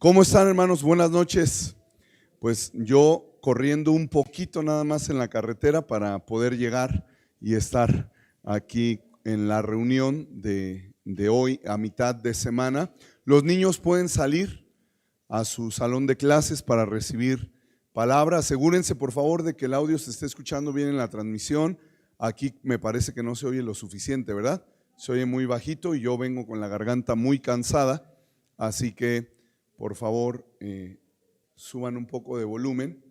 ¿Cómo están, hermanos? Buenas noches. Pues yo corriendo un poquito nada más en la carretera para poder llegar y estar aquí en la reunión de hoy a mitad de semana. Los niños pueden salir a su salón de clases para recibir palabra. Asegúrense, por favor, de que el audio se esté escuchando bien en la transmisión. Aquí me parece que no se oye lo suficiente, ¿verdad? Se oye muy bajito y yo vengo con la garganta muy cansada, así que por favor, suban un poco de volumen.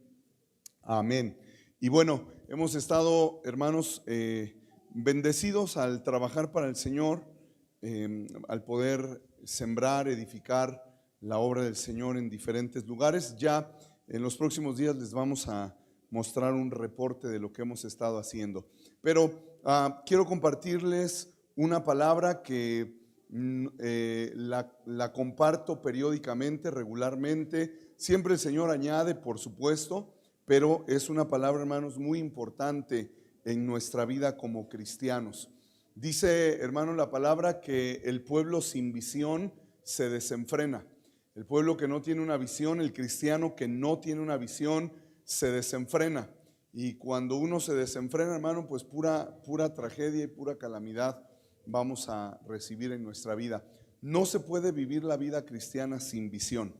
Amén. Y bueno, hemos estado, hermanos, bendecidos al trabajar para el Señor, al poder sembrar, edificar la obra del Señor en diferentes lugares. Ya en los próximos días les vamos a mostrar un reporte de lo que hemos estado haciendo. Pero quiero compartirles una palabra que la comparto periódicamente, regularmente. Siempre el Señor añade, por supuesto, pero es una palabra, hermanos, muy importante en nuestra vida como cristianos. Dice, hermanos, la palabra que el pueblo sin visión se desenfrena. El pueblo que no tiene una visión, el cristiano que no tiene una visión, se desenfrena. Y cuando uno se desenfrena, hermano, pues pura tragedia y pura calamidad vamos a recibir en nuestra vida. No se puede vivir la vida cristiana sin visión,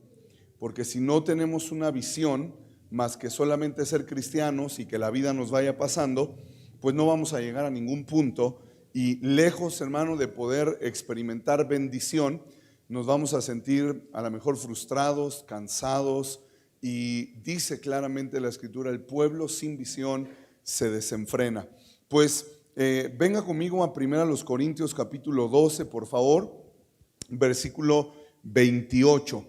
porque si no tenemos una visión más que solamente ser cristianos y que la vida nos vaya pasando, pues no vamos a llegar a ningún punto, y lejos, hermano, de poder experimentar bendición, nos vamos a sentir a lo mejor frustrados, cansados. Y dice claramente la Escritura: el pueblo sin visión se desenfrena. Pues venga conmigo a 1 Corintios capítulo 12, por favor, versículo 28.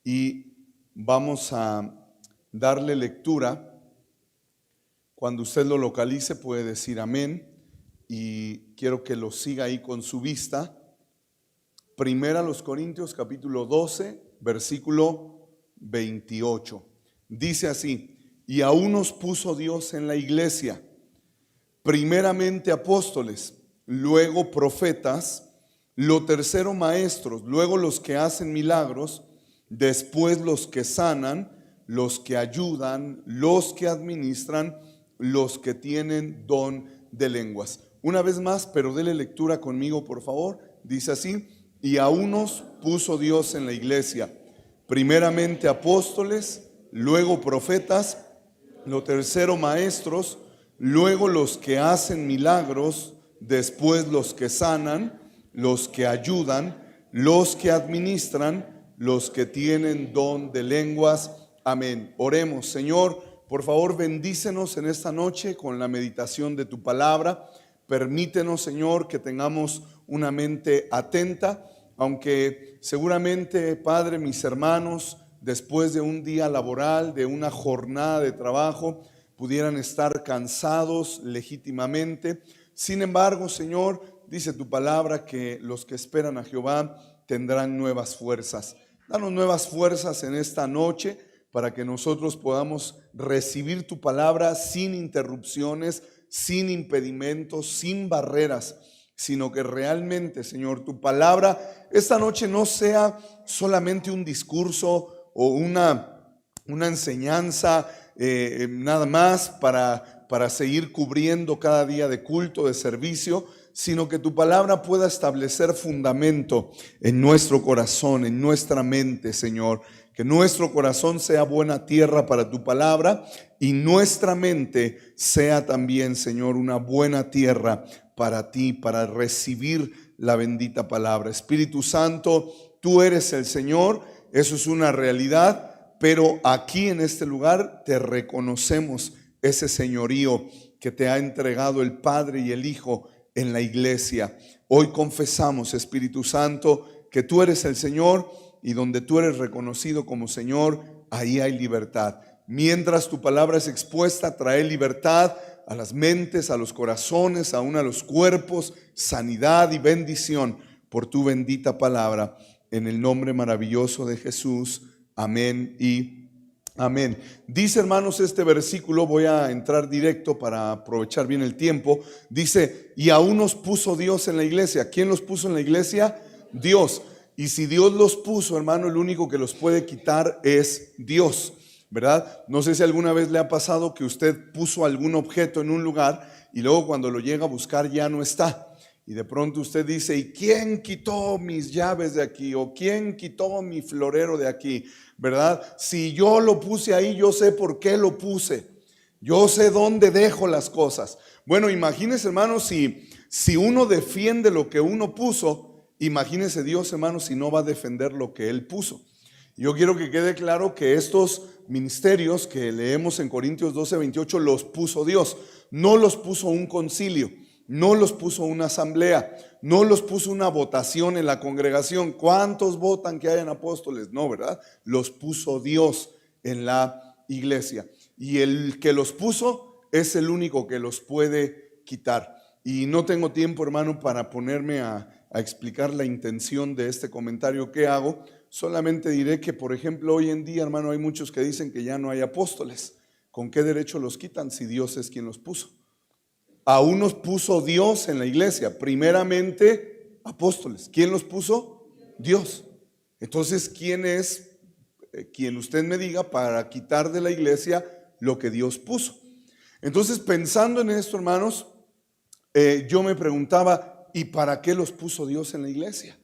Y vamos a darle lectura. Cuando usted lo localice puede decir amén, y quiero que lo siga ahí con su vista. 1 Corintios capítulo 12, versículo 28. Dice así: y a unos puso Dios en la iglesia, primeramente apóstoles, luego profetas, lo tercero maestros, luego los que hacen milagros, después los que sanan, los que ayudan, los que administran, los que tienen don de lenguas. Una vez más, pero dele lectura conmigo, por favor. Dice así: y a unos puso Dios en la iglesia, primeramente apóstoles, luego profetas, lo tercero maestros, luego los que hacen milagros, después los que sanan, los que ayudan, los que administran, los que tienen don de lenguas. Amén. Oremos. Señor, por favor, bendícenos en esta noche con la meditación de tu palabra. Permítenos, Señor, que tengamos una mente atenta, aunque seguramente, Padre, mis hermanos, después de un día laboral, de una jornada de trabajo, pudieran estar cansados legítimamente. Sin embargo, Señor, dice tu palabra que los que esperan a Jehová tendrán nuevas fuerzas. Danos nuevas fuerzas en esta noche para que nosotros podamos recibir tu palabra sin interrupciones, sin impedimentos, sin barreras, sino que realmente, Señor, tu palabra esta noche no sea solamente un discurso o una enseñanza nada más para seguir cubriendo cada día de culto, de servicio, sino que tu palabra pueda establecer fundamento en nuestro corazón, en nuestra mente, Señor. Que nuestro corazón sea buena tierra para tu palabra y nuestra mente sea también, Señor, una buena tierra para ti, para recibir la bendita palabra. Espíritu Santo, tú eres el Señor, eso es una realidad, pero aquí en este lugar te reconocemos ese señorío que te ha entregado el Padre y el Hijo en la iglesia. Hoy confesamos, Espíritu Santo, que tú eres el Señor, y donde tú eres reconocido como Señor, ahí hay libertad. Mientras tu palabra es expuesta, trae libertad a las mentes, a los corazones, aún a los cuerpos, sanidad y bendición por tu bendita palabra. En el nombre maravilloso de Jesús. Amén y amén. Dice, hermanos, este versículo, voy a entrar directo para aprovechar bien el tiempo. Dice, y a unos puso Dios en la iglesia. ¿Quién los puso en la iglesia? Dios. Y si Dios los puso, hermano, el único que los puede quitar es Dios, ¿verdad? No sé si alguna vez le ha pasado que usted puso algún objeto en un lugar y luego cuando lo llega a buscar ya no está. Y de pronto usted dice, ¿y quién quitó mis llaves de aquí? ¿O quién quitó mi florero de aquí? ¿Verdad? Si yo lo puse ahí, yo sé por qué lo puse. Yo sé dónde dejo las cosas. Bueno, imagínese, hermano, si uno defiende lo que uno puso, imagínese Dios, hermano, si no va a defender lo que Él puso. Yo quiero que quede claro que estos ministerios que leemos en Corintios 12:28 los puso Dios. No los puso un concilio, no los puso una asamblea, no los puso una votación en la congregación. ¿Cuántos votan que hayan apóstoles? No, ¿verdad? Los puso Dios en la iglesia. Y el que los puso es el único que los puede quitar. Y no tengo tiempo, hermano, para ponerme a explicar la intención de este comentario que hago. Solamente diré que, por ejemplo, hoy en día, hermano, hay muchos que dicen que ya no hay apóstoles. ¿Con qué derecho los quitan si Dios es quien los puso? A unos puso Dios en la iglesia, primeramente apóstoles. ¿Quién los puso? Dios. Entonces, ¿quién es quien usted me diga para quitar de la iglesia lo que Dios puso? Entonces, pensando en esto, hermanos, yo me preguntaba, ¿y para qué los puso Dios en la iglesia?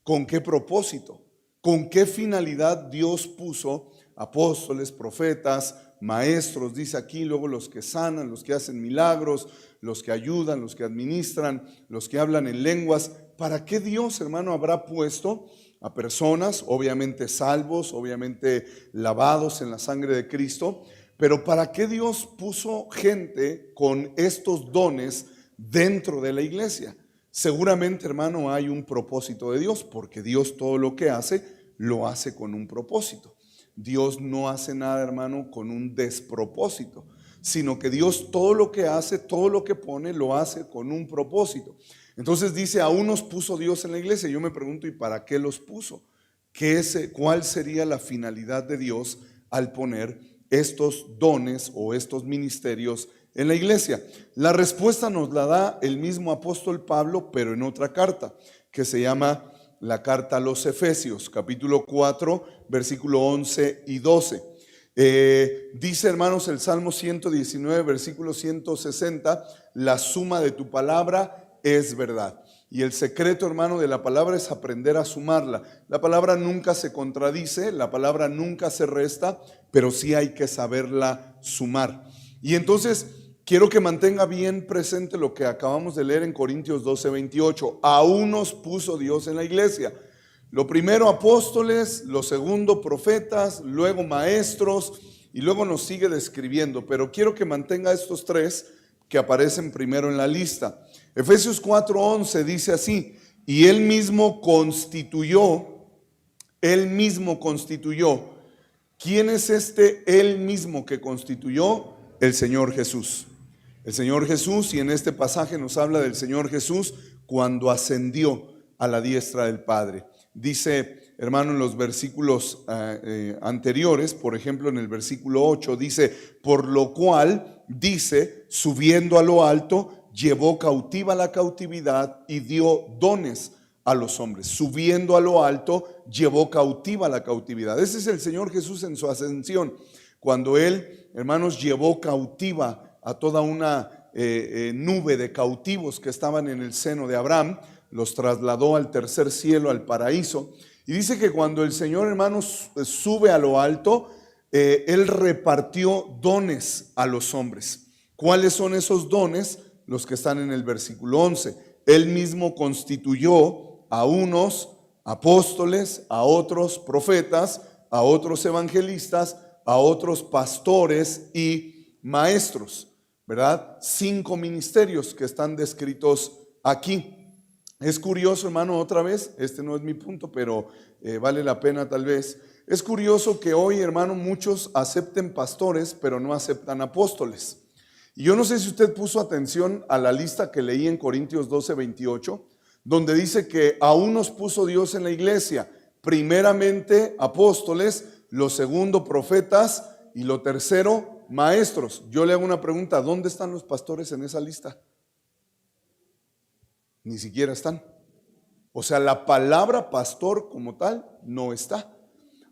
¿Con qué propósito? ¿Con qué finalidad Dios puso apóstoles, profetas, maestros? Dice aquí, luego los que sanan, los que hacen milagros, los que ayudan, los que administran, los que hablan en lenguas. ¿Para qué Dios, hermano, habrá puesto a personas, obviamente salvos, obviamente lavados en la sangre de Cristo? Pero ¿para qué Dios puso gente con estos dones dentro de la iglesia? Seguramente, hermano, hay un propósito de Dios, porque Dios todo lo que hace, lo hace con un propósito. Dios no hace nada, hermano, con un despropósito, sino que Dios todo lo que hace, todo lo que pone, lo hace con un propósito. Entonces dice, a unos puso Dios en la iglesia. Yo me pregunto, ¿y para qué los puso? ¿Cuál sería la finalidad de Dios al poner estos dones o estos ministerios en la iglesia? La respuesta nos la da el mismo apóstol Pablo, pero en otra carta que se llama la carta a los Efesios, capítulo 4, versículo 11 y 12. Dice, hermanos, el Salmo 119, versículo 160, la suma de tu palabra es verdad. Y el secreto, hermano, de la palabra es aprender a sumarla. La palabra nunca se contradice, la palabra nunca se resta, pero sí hay que saberla sumar. Y entonces quiero que mantenga bien presente lo que acabamos de leer en Corintios 12:28. A unos puso Dios en la iglesia. Lo primero apóstoles, lo segundo profetas, luego maestros, y luego nos sigue describiendo. Pero quiero que mantenga estos tres que aparecen primero en la lista. Efesios 4:11 dice así: y él mismo constituyó. ¿Quién es este él mismo que constituyó? El Señor Jesús. El Señor Jesús, y en este pasaje nos habla del Señor Jesús cuando ascendió a la diestra del Padre. Dice, hermano, en los versículos anteriores, por ejemplo en el versículo 8, dice, por lo cual, dice, subiendo a lo alto, llevó cautiva la cautividad y dio dones a los hombres. Subiendo a lo alto, llevó cautiva la cautividad. Ese es el Señor Jesús en su ascensión. Cuando Él, hermanos, llevó cautiva a toda una nube de cautivos que estaban en el seno de Abraham, los trasladó al tercer cielo, al paraíso. Y dice que cuando el Señor, hermanos, sube a lo alto, Él repartió dones a los hombres. ¿Cuáles son esos dones? Los que están en el versículo 11. Él mismo constituyó a unos apóstoles, a otros profetas, a otros evangelistas, a otros pastores y maestros, ¿verdad? 5 ministerios que están descritos aquí. Es curioso, hermano, otra vez, este no es mi punto, pero vale la pena tal vez. Es curioso que hoy, hermano, muchos acepten pastores, pero no aceptan apóstoles. Y yo no sé si usted puso atención a la lista que leí en Corintios 12:28, donde dice que a unos puso Dios en la iglesia, primeramente apóstoles, lo segundo profetas y lo tercero maestros. Yo le hago una pregunta, ¿dónde están los pastores en esa lista? Ni siquiera están. O sea, la palabra pastor como tal no está.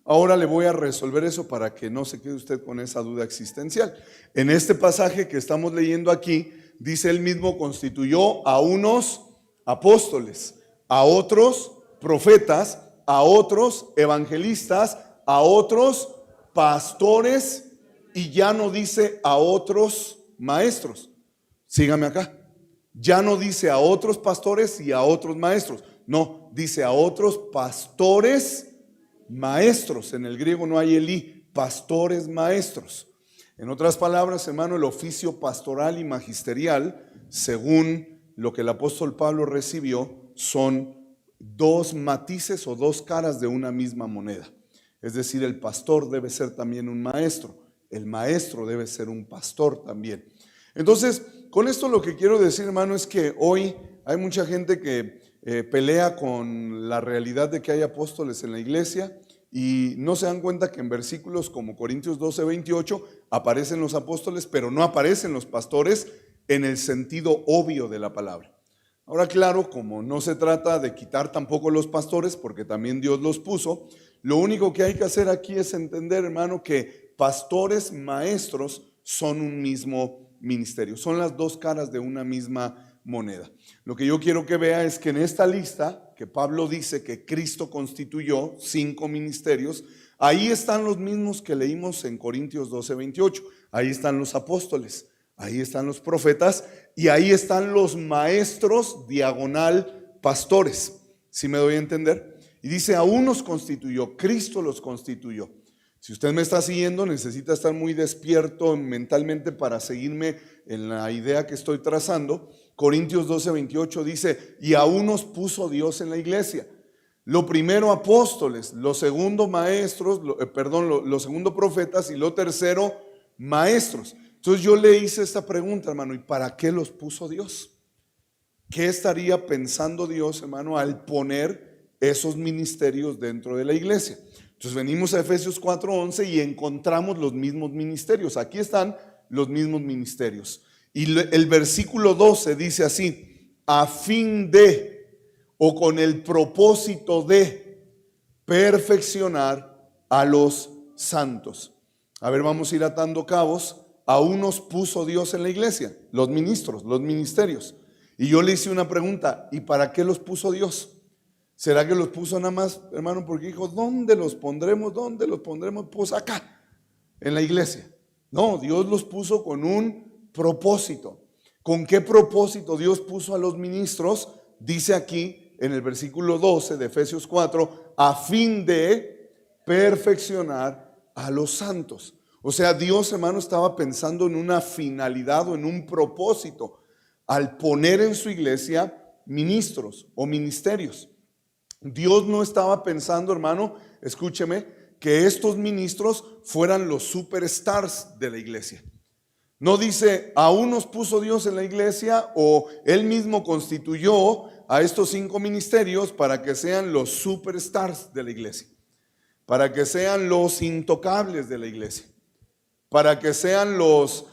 Ahora le voy a resolver eso para que no se quede usted con esa duda existencial. En este pasaje que estamos leyendo aquí, dice él mismo: constituyó a unos apóstoles, a otros profetas, a otros evangelistas, a otros pastores, y ya no dice a otros maestros. Sígame acá. Ya no dice a otros pastores y a otros maestros. No, dice a otros pastores maestros. En el griego no hay el i, pastores maestros. En otras palabras, hermano, el oficio pastoral y magisterial, según lo que el apóstol Pablo recibió, son dos matices o dos caras de una misma moneda. Es decir, el pastor debe ser también un maestro, el maestro debe ser un pastor también. Entonces, con esto lo que quiero decir, hermano, es que hoy hay mucha gente que pelea con la realidad de que hay apóstoles en la iglesia y no se dan cuenta que en versículos como Corintios 12:28 aparecen los apóstoles, pero no aparecen los pastores en el sentido obvio de la palabra. Ahora, claro, como no se trata de quitar tampoco los pastores, porque también Dios los puso, lo único que hay que hacer aquí es entender, hermano, que pastores, maestros son un mismo ministerio, son las dos caras de una misma moneda. Lo que yo quiero que vea es que en esta lista que Pablo dice que Cristo constituyó 5 ministerios, ahí están los mismos que leímos en Corintios 12:28. Ahí están los apóstoles, ahí están los profetas y ahí están los maestros diagonal pastores. ¿Sí me doy a entender? Y dice, a unos constituyó, Cristo los constituyó. Si usted me está siguiendo, necesita estar muy despierto mentalmente para seguirme en la idea que estoy trazando. Corintios 12:28 dice, y a unos puso Dios en la iglesia. Lo primero apóstoles, lo segundo maestros, lo segundo profetas y lo tercero maestros. Entonces yo le hice esta pregunta, hermano, ¿y para qué los puso Dios? ¿Qué estaría pensando Dios, hermano, al poner esos ministerios dentro de la iglesia? Entonces venimos a Efesios 4:11 y encontramos los mismos ministerios. Aquí están los mismos ministerios. Y el versículo 12 dice así, a fin de, o con el propósito de perfeccionar a los santos. A ver, vamos a ir atando cabos. A unos puso Dios en la iglesia, los ministros, los ministerios. Y yo le hice una pregunta, ¿y para qué los puso Dios? ¿Será que los puso nada más, hermano, porque dijo, ¿dónde los pondremos? ¿Dónde los pondremos? Pues acá, en la iglesia. No, Dios los puso con un propósito. ¿Con qué propósito Dios puso a los ministros? Dice aquí en el versículo 12 de Efesios 4, a fin de perfeccionar a los santos. O sea, Dios, hermano, estaba pensando en una finalidad o en un propósito al poner en su iglesia ministros o ministerios. Dios no estaba pensando, hermano, escúcheme, que estos ministros fueran los superstars de la iglesia. No dice, a unos puso Dios en la iglesia o Él mismo constituyó a estos 5 ministerios para que sean los superstars de la iglesia, para que sean los intocables de la iglesia, para que sean los,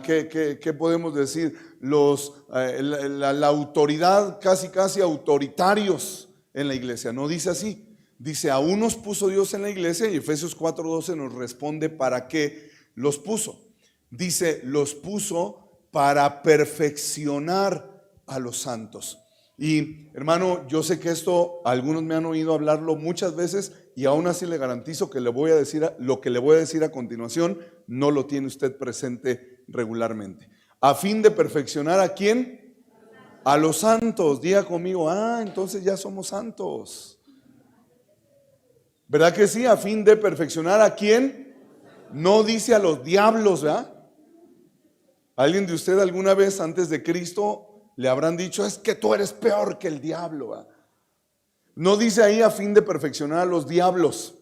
¿qué podemos decir? La autoridad, casi autoritarios en la iglesia. No dice así. Dice, a unos puso Dios en la iglesia y Efesios 4:12 nos responde para qué los puso. Dice, los puso para perfeccionar a los santos. Y hermano, yo sé que esto algunos me han oído hablarlo muchas veces y aún así le garantizo que le voy a decir lo que le voy a decir a continuación, no lo tiene usted presente regularmente. A fin de perfeccionar ¿a quién? A los santos. Diga conmigo, entonces ya somos santos. ¿Verdad que sí? A fin de perfeccionar ¿a quién? No dice a los diablos, ¿verdad? ¿Alguien de usted alguna vez antes de Cristo le habrán dicho, es que tú eres peor que el diablo, ¿verdad? No dice ahí a fin de perfeccionar a los diablos.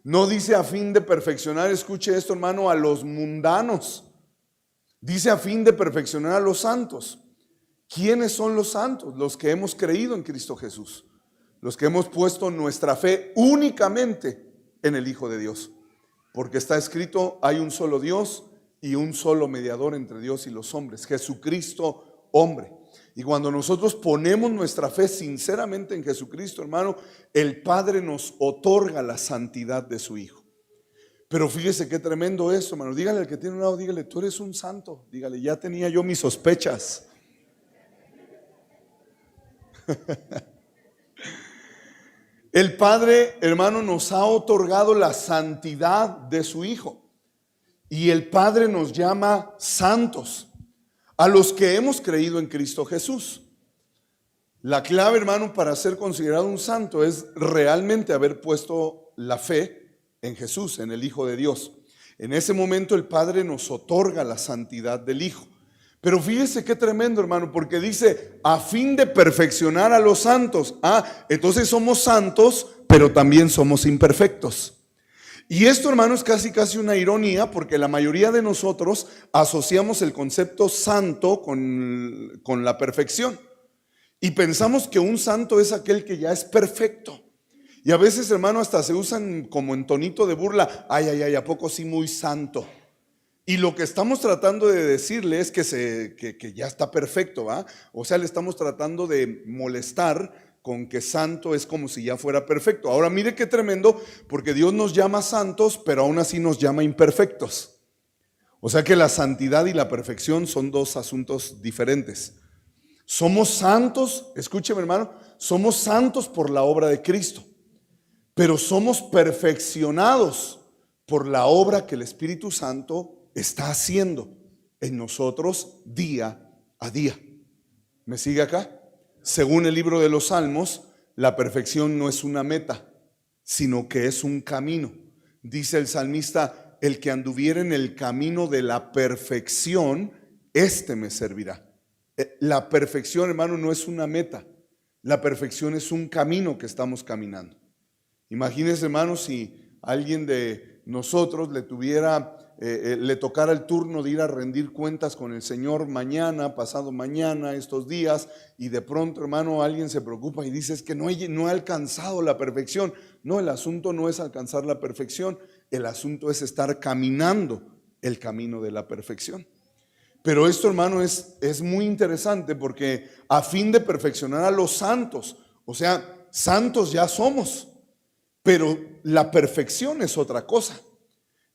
No dice a fin de perfeccionar, escuche esto, hermano, a los mundanos. Dice a fin de perfeccionar a los santos. ¿Quiénes son los santos? Los que hemos creído en Cristo Jesús. Los que hemos puesto nuestra fe únicamente en el Hijo de Dios. Porque está escrito, hay un solo Dios y un solo mediador entre Dios y los hombres, Jesucristo hombre. Y cuando nosotros ponemos nuestra fe sinceramente en Jesucristo, hermano, el Padre nos otorga la santidad de su Hijo. Pero fíjese qué tremendo eso, hermano. Dígale al que tiene un lado, dígale, tú eres un santo. Dígale, ya tenía yo mis sospechas. El Padre, hermano, nos ha otorgado la santidad de su Hijo. Y el Padre nos llama santos a los que hemos creído en Cristo Jesús. La clave, hermano, para ser considerado un santo es realmente haber puesto la fe en Jesús, en el Hijo de Dios. En ese momento el Padre nos otorga la santidad del Hijo. Pero fíjese qué tremendo, hermano, porque dice, a fin de perfeccionar a los santos. Entonces somos santos, pero también somos imperfectos. Y esto, hermano, es casi una ironía, porque la mayoría de nosotros asociamos el concepto santo con la perfección. Y pensamos que un santo es aquel que ya es perfecto. Y a veces, hermano, hasta se usan como en tonito de burla. Ay, ¿a poco sí muy santo? Y lo que estamos tratando de decirle es que ya está perfecto, ¿va? O sea, le estamos tratando de molestar con que santo es como si ya fuera perfecto. Ahora mire qué tremendo, porque Dios nos llama santos, pero aún así nos llama imperfectos. O sea que la santidad y la perfección son dos asuntos diferentes. Somos santos, escúcheme, hermano, somos santos por la obra de Cristo, pero somos perfeccionados por la obra que el Espíritu Santo está haciendo en nosotros día a día. ¿Me sigue acá? Según el libro de los Salmos, la perfección no es una meta, sino que es un camino. Dice el salmista, el que anduviere en el camino de la perfección, este me servirá. La perfección, hermano, no es una meta. La perfección es un camino que estamos caminando. Imagínense, hermano, si alguien de nosotros le tocara el turno de ir a rendir cuentas con el Señor mañana, pasado mañana, estos días, y de pronto, hermano, alguien se preocupa y dice, es que no he alcanzado la perfección. No, el asunto no es alcanzar la perfección, el asunto es estar caminando el camino de la perfección. Pero esto, hermano, es muy interesante, porque a fin de perfeccionar a los santos, o sea, santos ya somos, pero la perfección es otra cosa.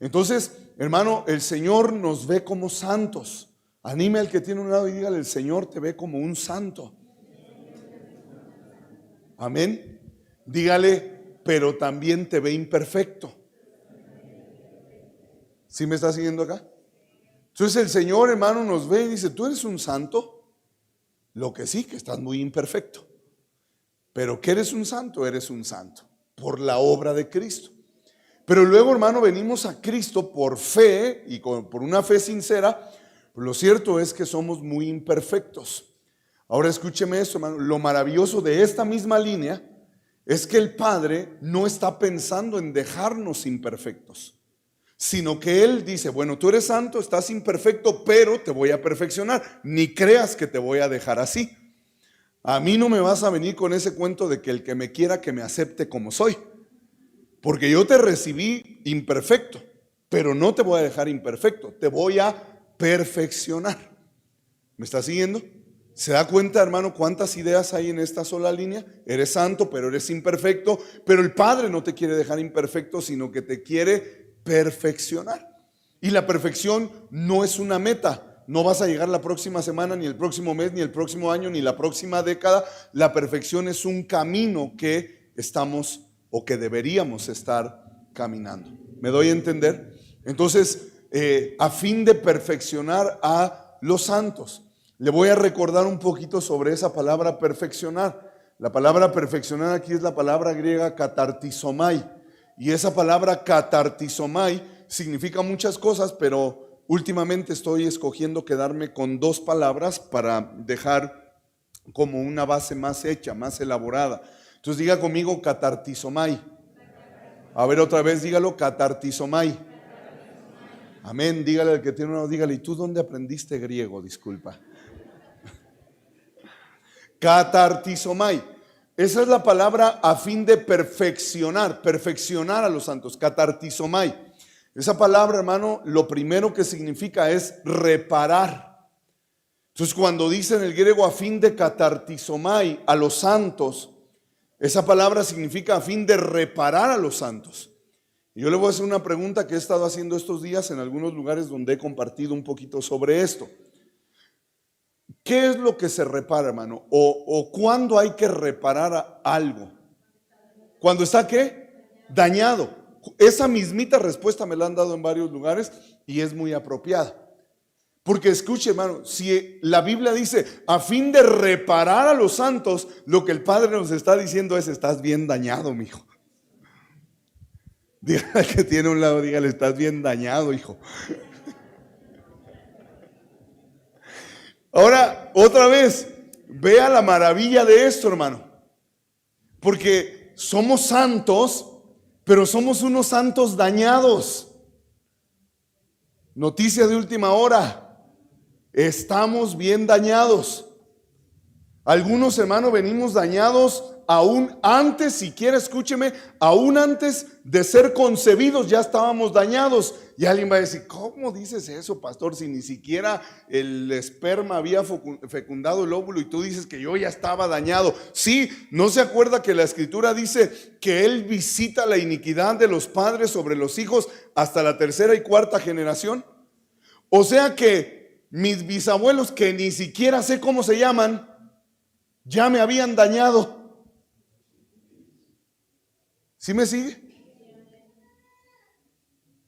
Entonces, hermano, el Señor nos ve como santos. Anime al que tiene un lado y dígale, el Señor te ve como un santo. Amén. Dígale, pero también te ve imperfecto. ¿Sí me está siguiendo acá? Entonces el Señor, hermano, nos ve y dice, tú eres un santo. Lo que sí, que estás muy imperfecto. Pero que eres un santo por la obra de Cristo. Pero luego, hermano, venimos a Cristo por fe y por una fe sincera. Lo cierto es que somos muy imperfectos. Ahora escúcheme esto, hermano. Lo maravilloso de esta misma línea es que el Padre no está pensando en dejarnos imperfectos, sino que Él dice, bueno, tú eres santo, estás imperfecto, pero te voy a perfeccionar. Ni creas que te voy a dejar así. A mí no me vas a venir con ese cuento de que el que me quiera que me acepte como soy. Porque yo te recibí imperfecto, pero no te voy a dejar imperfecto, te voy a perfeccionar. ¿Me está siguiendo? ¿Se da cuenta, hermano, cuántas ideas hay en esta sola línea? Eres santo, pero eres imperfecto, pero el Padre no te quiere dejar imperfecto, sino que te quiere perfeccionar. Y la perfección no es una meta. No vas a llegar la próxima semana, ni el próximo mes, ni el próximo año, ni la próxima década. La perfección es un camino que estamos o que deberíamos estar caminando. ¿Me doy a entender? Entonces, a fin de perfeccionar a los santos, le voy a recordar un poquito sobre esa palabra perfeccionar. La palabra perfeccionar aquí es la palabra griega katartizomai. Y esa palabra katartizomai significa muchas cosas, pero últimamente estoy escogiendo quedarme con dos palabras para dejar como una base más hecha, más elaborada. Entonces diga conmigo katartizomai. A ver otra vez, dígalo, katartizomai. Amén, dígale al que tiene una, dígale, ¿y tú dónde aprendiste griego? Disculpa. Katartizomai. Esa es la palabra a fin de perfeccionar a los santos. Katartizomai. Esa palabra, hermano, lo primero que significa es reparar. Entonces, cuando dice en el griego a fin de katartizomai, a los santos, esa palabra significa a fin de reparar a los santos. Y yo le voy a hacer una pregunta que he estado haciendo estos días en algunos lugares donde he compartido un poquito sobre esto. ¿Qué es lo que se repara, hermano? ¿O cuándo hay que reparar algo? ¿Cuándo está qué? Dañado. Esa mismita respuesta me la han dado en varios lugares y es muy apropiada. Porque escuche, hermano, si la Biblia dice a fin de reparar a los santos, lo que el Padre nos está diciendo es: estás bien dañado, mijo. Dígale que tiene a un lado, dígale: estás bien dañado, hijo. Ahora, otra vez, vea la maravilla de esto, hermano. Porque somos santos, pero somos unos santos dañados. Noticia de última hora. Estamos bien dañados. Algunos, hermanos, venimos dañados aún antes, siquiera escúcheme, aún antes de ser concebidos ya estábamos dañados. Y alguien va a decir: ¿cómo dices eso, pastor? Si ni siquiera el esperma había fecundado el óvulo y tú dices que yo ya estaba dañado. Sí, ¿no se acuerda que la Escritura dice que Él visita la iniquidad de los padres sobre los hijos hasta la tercera y cuarta generación? O sea que mis bisabuelos, que ni siquiera sé cómo se llaman, ya me habían dañado. ¿Sí me sigue?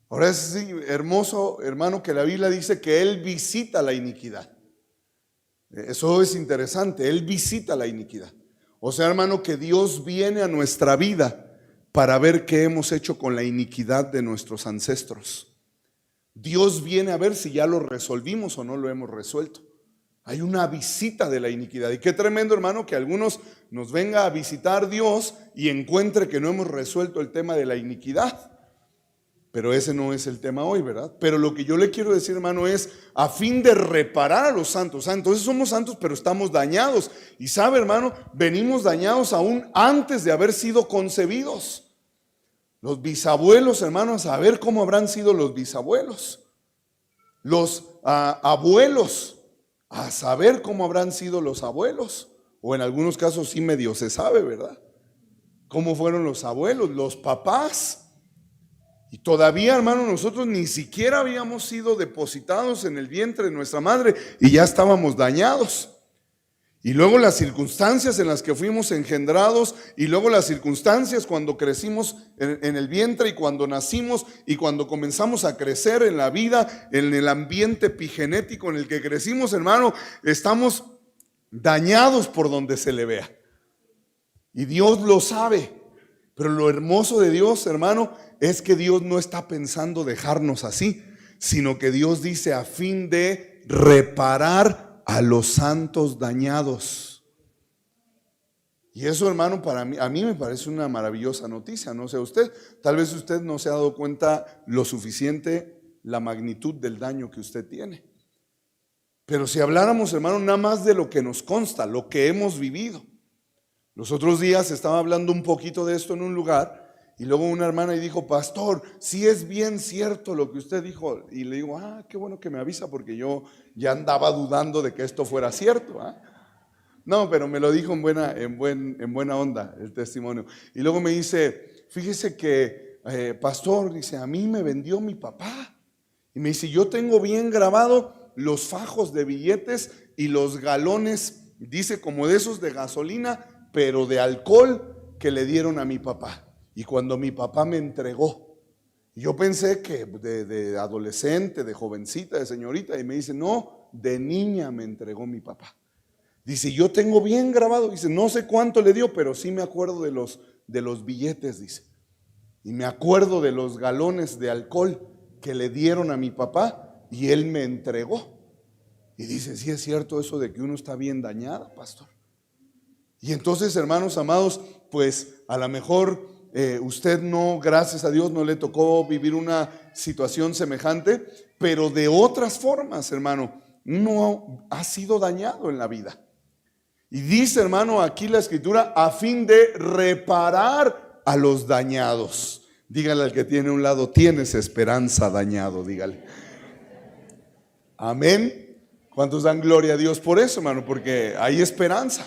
Ahora es hermoso, hermano, que la Biblia dice que Él visita la iniquidad. Eso es interesante, Él visita la iniquidad. O sea, hermano, que Dios viene a nuestra vida para ver qué hemos hecho con la iniquidad de nuestros ancestros. Dios viene a ver si ya lo resolvimos o no lo hemos resuelto. Hay una visita de la iniquidad. Y qué tremendo, hermano, que algunos nos venga a visitar Dios y encuentre que no hemos resuelto el tema de la iniquidad. Pero ese no es el tema hoy, ¿verdad? Pero lo que yo le quiero decir, hermano, es a fin de reparar a los santos. Entonces somos santos, pero estamos dañados. Y sabe, hermano, venimos dañados aún antes de haber sido concebidos. Los bisabuelos, hermanos, a ver cómo habrán sido los bisabuelos. Los abuelos, a saber cómo habrán sido los abuelos. O en algunos casos sí medio se sabe, ¿verdad? Cómo fueron los abuelos, los papás. Y todavía, hermano, nosotros ni siquiera habíamos sido depositados en el vientre de nuestra madre y ya estábamos dañados. Y luego las circunstancias en las que fuimos engendrados, y luego las circunstancias cuando crecimos en el vientre y cuando nacimos y cuando comenzamos a crecer en la vida, en el ambiente epigenético en el que crecimos, hermano, estamos dañados por donde se le vea. Y Dios lo sabe. Pero lo hermoso de Dios, hermano, es que Dios no está pensando dejarnos así, sino que Dios dice a fin de reparar a los santos dañados. Y eso, hermano, a mí me parece una maravillosa noticia. No sé usted, tal vez usted no se ha dado cuenta lo suficiente la magnitud del daño que usted tiene. Pero si habláramos, hermano, nada más de lo que nos consta, lo que hemos vivido. Los otros días estaba hablando un poquito de esto en un lugar y luego una hermana y dijo: pastor, sí es bien cierto lo que usted dijo. Y le digo: qué bueno que me avisa, porque yo ya andaba dudando de que esto fuera cierto. No, pero me lo dijo en buena onda el testimonio. Y luego me dice: fíjese que pastor, dice, a mí me vendió mi papá. Y me dice: yo tengo bien grabado los fajos de billetes y los galones, dice, como de esos de gasolina, pero de alcohol, que le dieron a mi papá. Y cuando mi papá me entregó, yo pensé que de adolescente, de jovencita, de señorita, y me dice: no, de niña me entregó mi papá. Dice: yo tengo bien grabado, dice, no sé cuánto le dio, pero sí me acuerdo de los billetes, dice. Y me acuerdo de los galones de alcohol que le dieron a mi papá y él me entregó. Y dice: sí es cierto eso de que uno está bien dañado, pastor. Y entonces, hermanos amados, pues a lo mejor usted no, gracias a Dios, no le tocó vivir una situación semejante, pero de otras formas, hermano, uno ha sido dañado en la vida. Y dice, hermano, aquí la Escritura, a fin de reparar a los dañados. Dígale al que tiene a un lado: tienes esperanza, dañado, dígale. Amén. ¿Cuántos dan gloria a Dios por eso, hermano? Porque hay esperanza.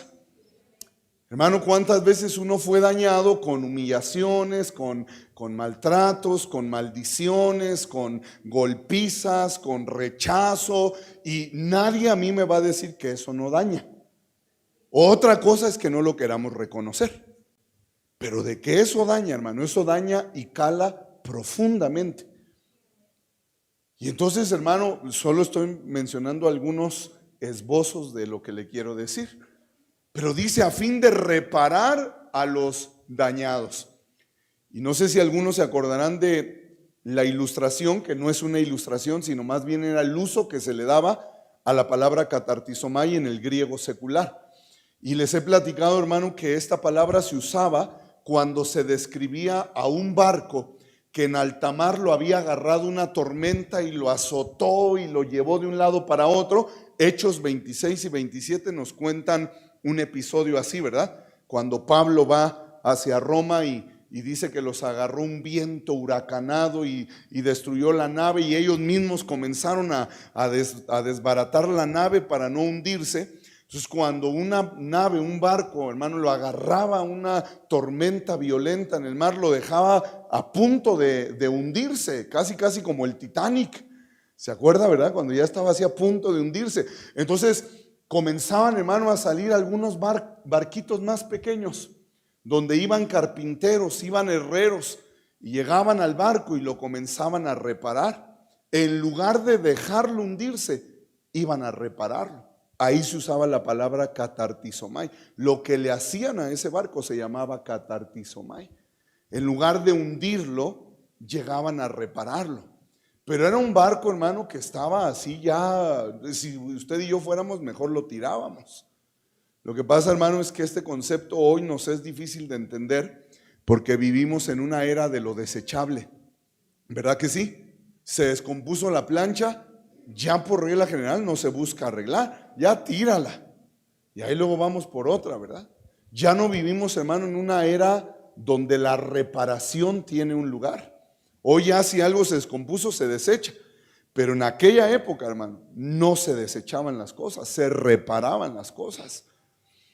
Hermano, ¿cuántas veces uno fue dañado con humillaciones, con maltratos, con maldiciones, con golpizas, con rechazo? Y nadie a mí me va a decir que eso no daña. Otra cosa es que no lo queramos reconocer. Pero de que eso daña, hermano, eso daña y cala profundamente. Y entonces, hermano, solo estoy mencionando algunos esbozos de lo que le quiero decir. Pero dice, a fin de reparar a los dañados. Y no sé si algunos se acordarán de la ilustración, que no es una ilustración, sino más bien era el uso que se le daba a la palabra katartizomai en el griego secular. Y les he platicado, hermano, que esta palabra se usaba cuando se describía a un barco que en alta mar lo había agarrado una tormenta y lo azotó y lo llevó de un lado para otro. Hechos 26 y 27 nos cuentan un episodio así, ¿verdad? Cuando Pablo va hacia Roma y dice que los agarró un viento huracanado y destruyó la nave, y ellos mismos comenzaron a desbaratar la nave para no hundirse. Entonces, cuando una nave, un barco, hermano, lo agarraba una tormenta violenta en el mar, lo dejaba a punto de hundirse, casi como el Titanic. ¿Se acuerda, verdad? Cuando ya estaba así a punto de hundirse. Entonces comenzaban, hermano, a salir algunos barquitos más pequeños, donde iban carpinteros, iban herreros, y llegaban al barco y lo comenzaban a reparar. En lugar de dejarlo hundirse, iban a repararlo. Ahí se usaba la palabra katartizomai. Lo que le hacían a ese barco se llamaba katartizomai. En lugar de hundirlo, llegaban a repararlo. Pero era un barco, hermano, que estaba así ya. Si usted y yo fuéramos, mejor lo tirábamos. Lo que pasa, hermano, es que este concepto hoy nos es difícil de entender porque vivimos en una era de lo desechable. ¿Verdad que sí? Se descompuso la plancha. Ya por regla general no se busca arreglar, ya tírala. Y ahí luego vamos por otra, ¿verdad? Ya no vivimos, hermano, en una era donde la reparación tiene un lugar. Hoy ya si algo se descompuso se desecha. Pero en aquella época, hermano, no se desechaban las cosas, se reparaban las cosas.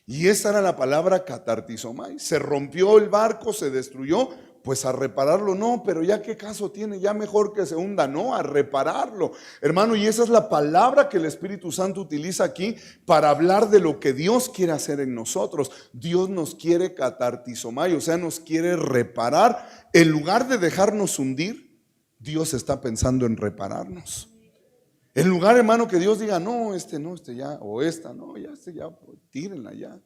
Y esa era la palabra katartizomai. Se rompió el barco, se destruyó, pues a repararlo no, pero ya qué caso tiene, ya mejor que se hunda, no, a repararlo, hermano. Y esa es la palabra que el Espíritu Santo utiliza aquí para hablar de lo que Dios quiere hacer en nosotros. Dios nos quiere katartizomai, o sea, nos quiere reparar. En lugar de dejarnos hundir, Dios está pensando en repararnos. En lugar, hermano, que Dios diga, no, este ya, o esta, no, ya, ya, pues, tírenla ya.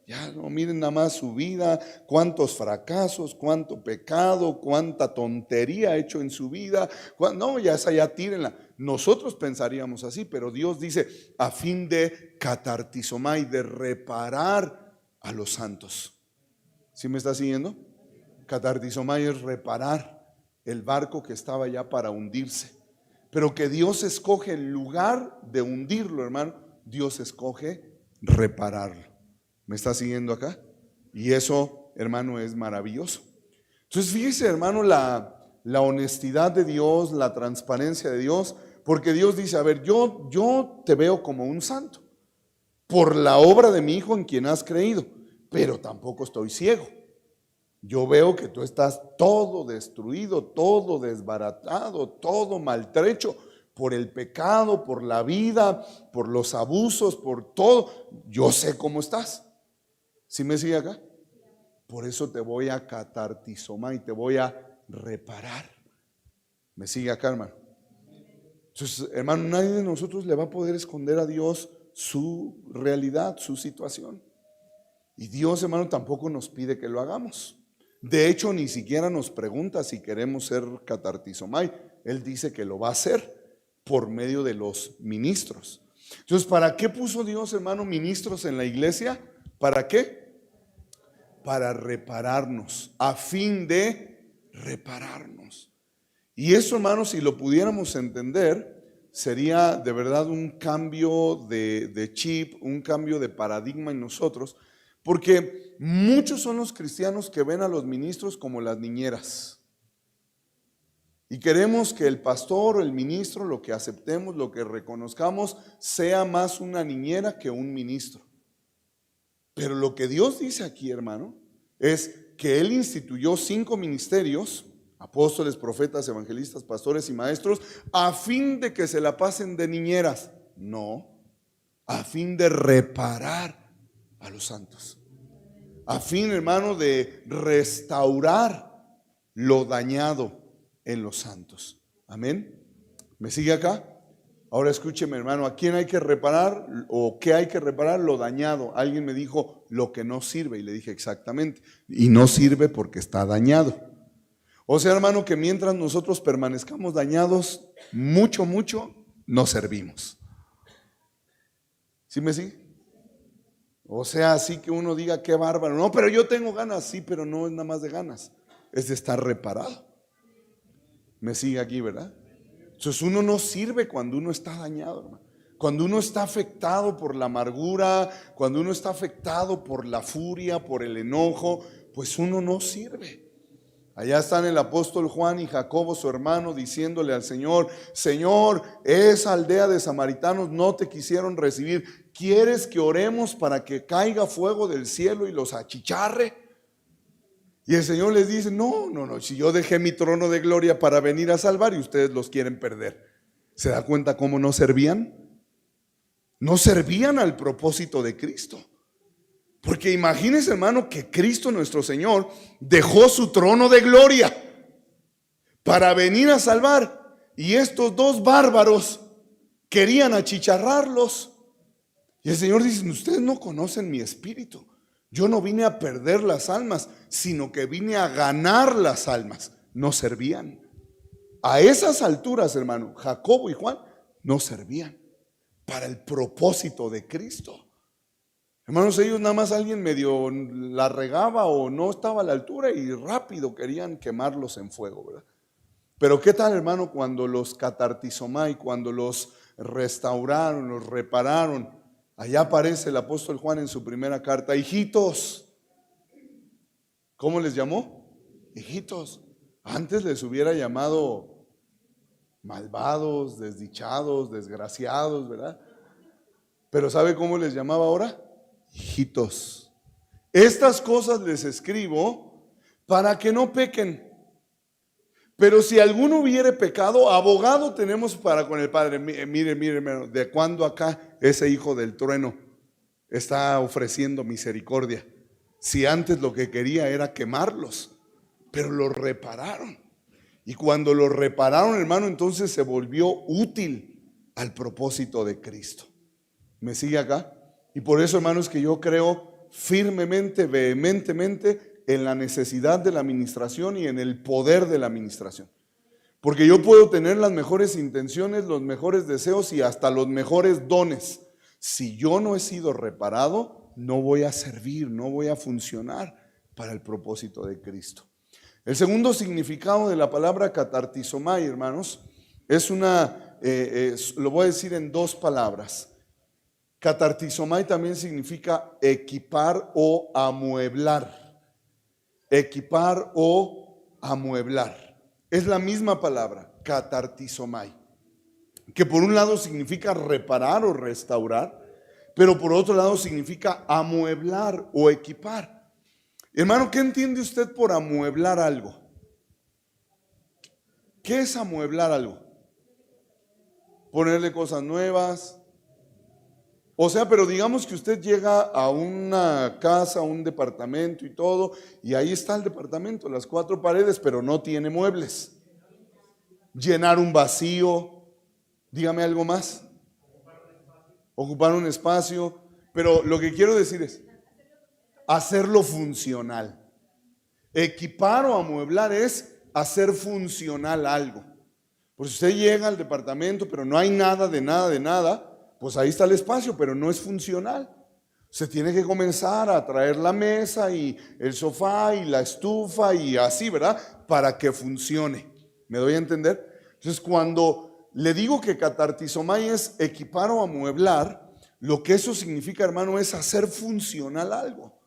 Ya no miren nada más su vida, cuántos fracasos, cuánto pecado, cuánta tontería ha hecho en su vida. No, ya esa ya tírenla. Nosotros pensaríamos así, pero Dios dice, a fin de katartizomai, de reparar a los santos. ¿Sí me está siguiendo? Katartizomai es reparar el barco que estaba ya para hundirse. Pero que Dios escoge, en lugar de hundirlo, hermano, Dios escoge repararlo. ¿Me está siguiendo acá? Y eso, hermano, es maravilloso. Entonces, fíjese, hermano, la honestidad de Dios, la transparencia de Dios, porque Dios dice, a ver, yo te veo como un santo por la obra de mi Hijo en quien has creído, pero tampoco estoy ciego. Yo veo que tú estás todo destruido, todo desbaratado, todo maltrecho por el pecado, por la vida, por los abusos, por todo. Yo sé cómo estás. ¿Sí me sigue acá? Por eso te voy a katartizomai, te voy a reparar. ¿Me sigue acá, hermano? Entonces, hermano, nadie de nosotros le va a poder esconder a Dios su realidad, su situación. Y Dios, hermano, tampoco nos pide que lo hagamos. De hecho, ni siquiera nos pregunta si queremos ser katartizomai. Él dice que lo va a hacer por medio de los ministros. Entonces, ¿para qué puso Dios, hermano, ministros en la iglesia? ¿Para qué? Para repararnos, a fin de repararnos. Y eso, hermano, si lo pudiéramos entender, sería de verdad un cambio de chip, un cambio de paradigma en nosotros, porque muchos son los cristianos que ven a los ministros como las niñeras. Y queremos que el pastor o el ministro, lo que aceptemos, lo que reconozcamos, sea más una niñera que un ministro. Pero lo que Dios dice aquí, hermano, es que Él instituyó 5 ministerios: apóstoles, profetas, evangelistas, pastores y maestros, a fin de que se la pasen de niñeras. No, a fin de reparar a los santos. A fin, hermano, de restaurar lo dañado en los santos. Amén. ¿Me sigue acá? Ahora escúcheme, hermano, ¿a quién hay que reparar o qué hay que reparar? Lo dañado. Alguien me dijo lo que no sirve y le dije exactamente. Y no sirve porque está dañado. O sea, hermano, que mientras nosotros permanezcamos dañados, mucho, no servimos. ¿Sí me sigue? O sea, así que uno diga qué bárbaro. No, pero yo tengo ganas. Sí, pero no es nada más de ganas, es de estar reparado. Me sigue aquí, ¿verdad? Entonces uno no sirve cuando uno está dañado, hermano. Cuando uno está afectado por la amargura, cuando uno está afectado por la furia, por el enojo, pues uno no sirve. Allá están el apóstol Juan y Jacobo, su hermano, diciéndole al Señor: Señor, esa aldea de samaritanos no te quisieron recibir. ¿Quieres que oremos para que caiga fuego del cielo y los achicharre? Y el Señor les dice: no, si yo dejé mi trono de gloria para venir a salvar y ustedes los quieren perder. ¿Se da cuenta cómo no servían? No servían al propósito de Cristo. Porque imagínense, hermano, que Cristo nuestro Señor dejó su trono de gloria para venir a salvar, y estos 2 bárbaros querían achicharrarlos. Y el Señor dice: ustedes no conocen mi espíritu. Yo no vine a perder las almas, sino que vine a ganar las almas. No servían. A esas alturas, hermano, Jacobo y Juan no servían para el propósito de Cristo. Hermanos, ellos nada más alguien medio la regaba o no estaba a la altura y rápido querían quemarlos en fuego, ¿verdad? Pero ¿qué tal, hermano, cuando los catartizomai, cuando los restauraron, los repararon? Allá aparece el apóstol Juan en su primera carta: hijitos. ¿Cómo les llamó? Hijitos. Antes les hubiera llamado malvados, desdichados, desgraciados, ¿verdad? Pero ¿sabe cómo les llamaba ahora? Hijitos. Estas cosas les escribo para que no pequen. Pero si alguno hubiere pecado, abogado tenemos para con el Padre. Mire, hermano, de cuando acá ese hijo del trueno está ofreciendo misericordia. Si antes lo que quería era quemarlos, pero los repararon. Y cuando los repararon, hermano, entonces se volvió útil al propósito de Cristo. ¿Me sigue acá? Y por eso, hermanos, que yo creo firmemente, vehementemente en la necesidad de la administración y en el poder de la administración. Porque yo puedo tener las mejores intenciones, los mejores deseos y hasta los mejores dones. Si yo no he sido reparado, no voy a servir, no voy a funcionar para el propósito de Cristo. El segundo significado de la palabra catartizomai, hermanos, es lo voy a decir en 2 palabras. Catartizomai también significa equipar o amueblar. Equipar o amueblar. Es la misma palabra, catartizomai, que por un lado significa reparar o restaurar, pero por otro lado significa amueblar o equipar. Hermano, ¿qué entiende usted por amueblar algo? ¿Qué es amueblar algo? Ponerle cosas nuevas. O sea, pero digamos que usted llega a una casa, a un departamento y todo, y ahí está el departamento, las 4 paredes, pero no tiene muebles. Llenar un vacío, dígame algo más. Ocupar un espacio, pero lo que quiero decir es hacerlo funcional. Equipar o amueblar es hacer funcional algo. Pues usted llega al departamento, pero no hay nada de nada, pues ahí está el espacio, pero no es funcional. Se tiene que comenzar a traer la mesa y el sofá y la estufa y así, ¿verdad? Para que funcione. ¿Me doy a entender? Entonces, cuando le digo que catartizomai es equipar o amueblar, lo que eso significa, hermano, es hacer funcional algo.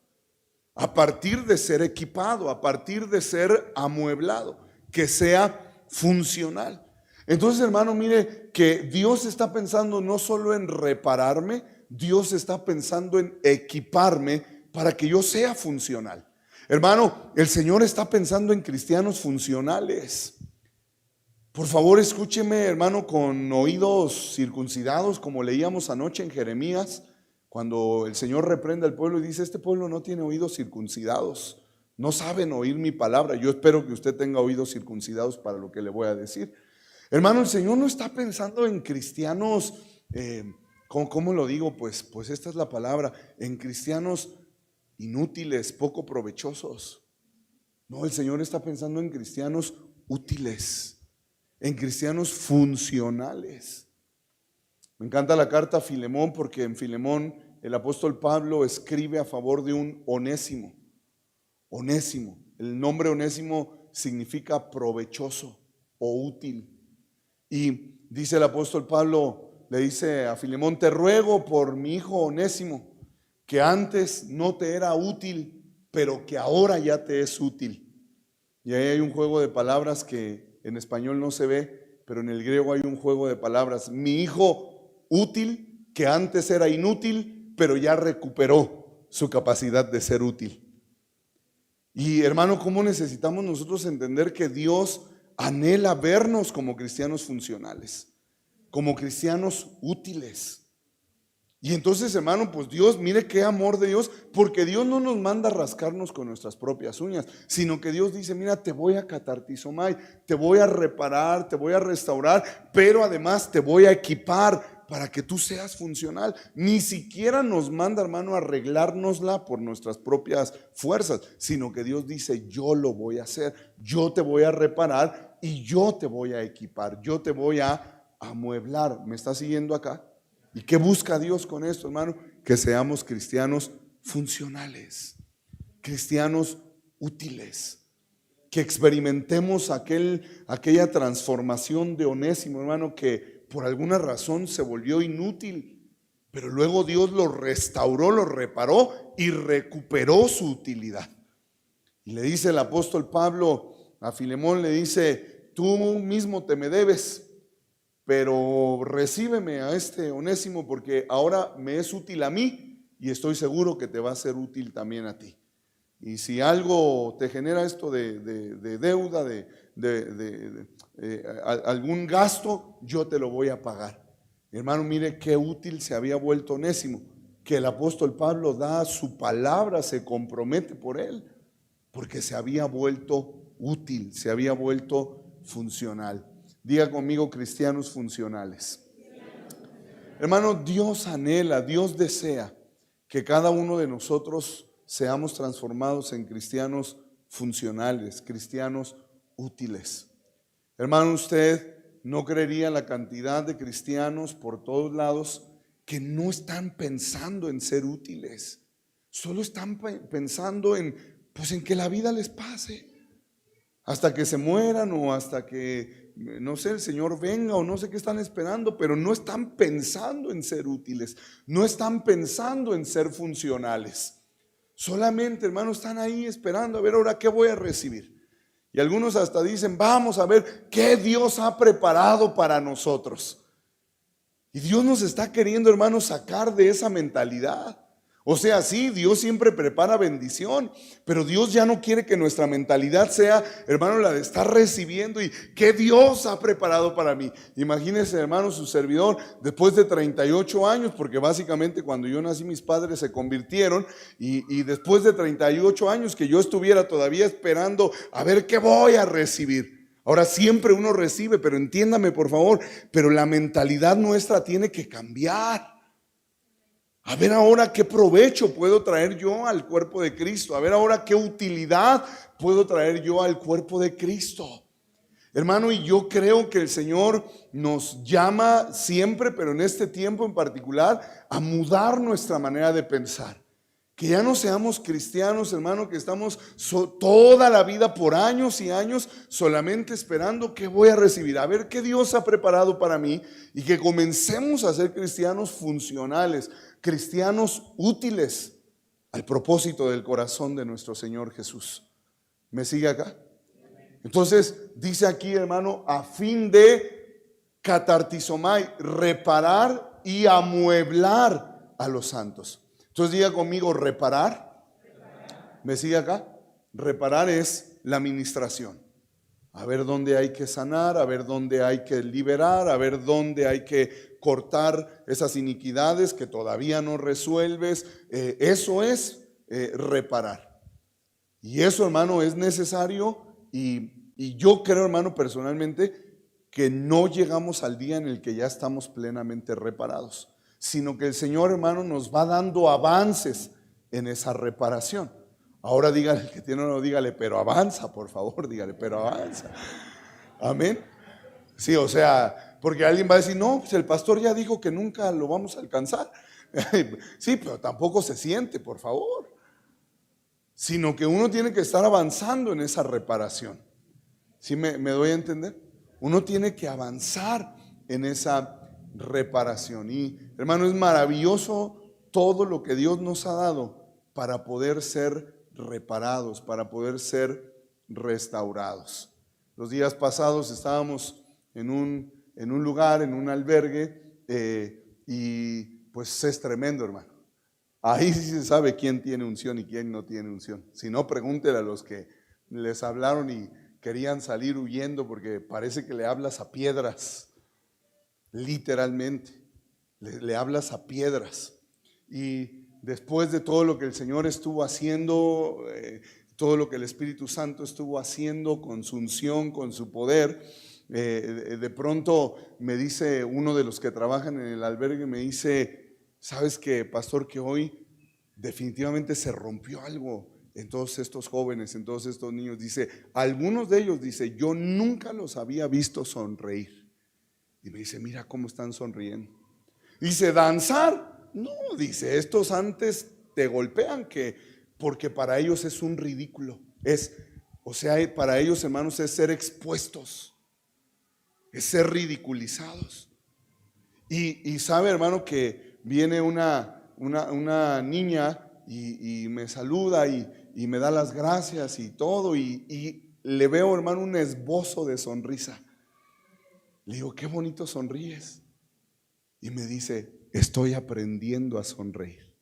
A partir de ser equipado, a partir de ser amueblado, que sea funcional. Entonces, hermano, mire que Dios está pensando no solo en repararme, Dios está pensando en equiparme para que yo sea funcional. Hermano, el Señor está pensando en cristianos funcionales. Por favor, escúcheme, hermano, con oídos circuncidados, como leíamos anoche en Jeremías, cuando el Señor reprende al pueblo y dice: este pueblo no tiene oídos circuncidados, no saben oír mi palabra. Yo espero que usted tenga oídos circuncidados para lo que le voy a decir. Hermano, el Señor no está pensando en cristianos, ¿cómo lo digo? Pues esta es la palabra, en cristianos inútiles, poco provechosos. No, el Señor está pensando en cristianos útiles, en cristianos funcionales. Me encanta la carta a Filemón, porque en Filemón el apóstol Pablo escribe a favor de un Onésimo. Onésimo, el nombre Onésimo significa provechoso o útil. Y dice el apóstol Pablo, le dice a Filemón: te ruego por mi hijo Onésimo, que antes no te era útil, pero que ahora ya te es útil. Y ahí hay un juego de palabras que en español no se ve, pero en el griego hay un juego de palabras. Mi hijo útil, que antes era inútil, pero ya recuperó su capacidad de ser útil. Y hermano, ¿cómo necesitamos nosotros entender que Dios anhela vernos como cristianos funcionales, como cristianos útiles? Y entonces, hermano, pues Dios, mire qué amor de Dios, porque Dios no nos manda a rascarnos con nuestras propias uñas, sino que Dios dice: mira, te voy a catartizomai, te voy a reparar, te voy a restaurar, pero además te voy a equipar para que tú seas funcional. Ni siquiera nos manda, hermano, a arreglárnosla por nuestras propias fuerzas, sino que Dios dice: yo lo voy a hacer, yo te voy a reparar y yo te voy a equipar, yo te voy a amueblar. ¿Me está siguiendo acá? ¿Y qué busca Dios con esto, hermano? Que seamos cristianos funcionales, cristianos útiles, que experimentemos aquella transformación de Onésimo, hermano, que por alguna razón se volvió inútil, pero luego Dios lo restauró, lo reparó y recuperó su utilidad. Y le dice el apóstol Pablo a Filemón, le dice: tú mismo te me debes, pero recíbeme a este Onésimo, porque ahora me es útil a mí y estoy seguro que te va a ser útil también a ti. Y si algo te genera esto de deuda, algún gasto, yo te lo voy a pagar. Hermano, mire qué útil se había vuelto Onésimo, que el apóstol Pablo da su palabra, se compromete por él, porque se había vuelto útil, se había vuelto funcional. Diga conmigo: cristianos funcionales. Hermano, Dios anhela, Dios desea que cada uno de nosotros seamos transformados en cristianos funcionales, cristianos útiles. Hermano, usted no creería la cantidad de cristianos por todos lados que no están pensando en ser útiles, solo están pensando en que la vida les pase hasta que se mueran, o hasta que, no sé, el Señor venga, o no sé qué están esperando, pero no están pensando en ser útiles, no están pensando en ser funcionales. Solamente, hermano, están ahí esperando a ver ahora qué voy a recibir. Y algunos hasta dicen: vamos a ver qué Dios ha preparado para nosotros. Y Dios nos está queriendo, hermano, sacar de esa mentalidad. O sea, sí, Dios siempre prepara bendición, pero Dios ya no quiere que nuestra mentalidad sea, hermano, la de estar recibiendo y ¿qué Dios ha preparado para mí? Imagínese, hermano, su servidor, después de 38 años, porque básicamente cuando yo nací mis padres se convirtieron, y después de 38 años que yo estuviera todavía esperando a ver qué voy a recibir. Ahora siempre uno recibe, pero entiéndame por favor, pero la mentalidad nuestra tiene que cambiar. A ver ahora qué provecho puedo traer yo al cuerpo de Cristo. A ver ahora qué utilidad puedo traer yo al cuerpo de Cristo. Hermano, y yo creo que el Señor nos llama siempre, pero en este tiempo en particular, a mudar nuestra manera de pensar. Que ya no seamos cristianos, hermano, que estamos toda la vida por años y años solamente esperando qué voy a recibir, a ver qué Dios ha preparado para mí, y que comencemos a ser cristianos funcionales, cristianos útiles al propósito del corazón de nuestro Señor Jesús. ¿Me sigue acá? Entonces dice aquí, hermano, a fin de catartizomai, reparar y amueblar a los santos. Entonces diga conmigo, reparar. ¿Me sigue acá? Reparar es la administración. A ver dónde hay que sanar, a ver dónde hay que liberar, a ver dónde hay que cortar esas iniquidades que todavía no resuelves. Eso es reparar. Y eso, hermano, es necesario. Y yo creo, hermano, personalmente, que no llegamos al día en el que ya estamos plenamente reparados, sino que el Señor, hermano, nos va dando avances en esa reparación. Ahora dígale, el que tiene uno, dígale, pero avanza, por favor, dígale, pero avanza. Amén. Sí, o sea, porque alguien va a decir, no, pues el pastor ya dijo que nunca lo vamos a alcanzar. Sí, pero tampoco se siente, por favor. Sino que uno tiene que estar avanzando en esa reparación. ¿Sí me doy a entender? Uno tiene que avanzar en esa reparación. Y hermano, es maravilloso todo lo que Dios nos ha dado para poder ser reparados, para poder ser restaurados. Los días pasados estábamos en un lugar, en un albergue, y pues es tremendo, hermano. Ahí sí se sabe quién tiene unción y quién no tiene unción. Si no, pregúntele a los que les hablaron y querían salir huyendo porque parece que le hablas a piedras, literalmente, le hablas a piedras. Y después de todo lo que el Señor estuvo haciendo, todo lo que el Espíritu Santo estuvo haciendo con su unción, con su poder, de pronto me dice uno de los que trabajan en el albergue, me dice, ¿sabes qué, pastor? Que hoy definitivamente se rompió algo en todos estos jóvenes, en todos estos niños. Dice, algunos de ellos, dice, yo nunca los había visto sonreír. Y me dice, mira cómo están sonriendo. Dice, danzar, no, dice, estos antes te golpean porque para ellos es un ridículo. O sea, para ellos, hermanos, es ser expuestos, es ser ridiculizados. Y sabe, hermano, que viene una niña y me saluda y me da las gracias y todo, y le veo, hermano, un esbozo de sonrisa. Le digo, qué bonito sonríes. Y me dice, estoy aprendiendo a sonreír.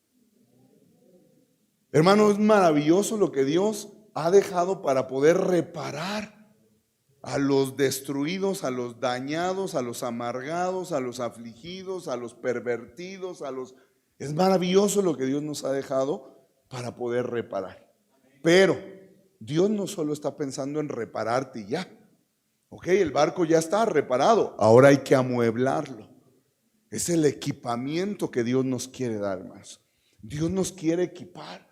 Hermano, es maravilloso lo que Dios ha dejado para poder reparar a los destruidos, a los dañados, a los amargados, a los afligidos, a los pervertidos, Es maravilloso lo que Dios nos ha dejado para poder reparar. Pero Dios no solo está pensando en repararte y ya. Ok, el barco ya está reparado, ahora hay que amueblarlo. Es el equipamiento que Dios nos quiere dar, hermanos. Dios nos quiere equipar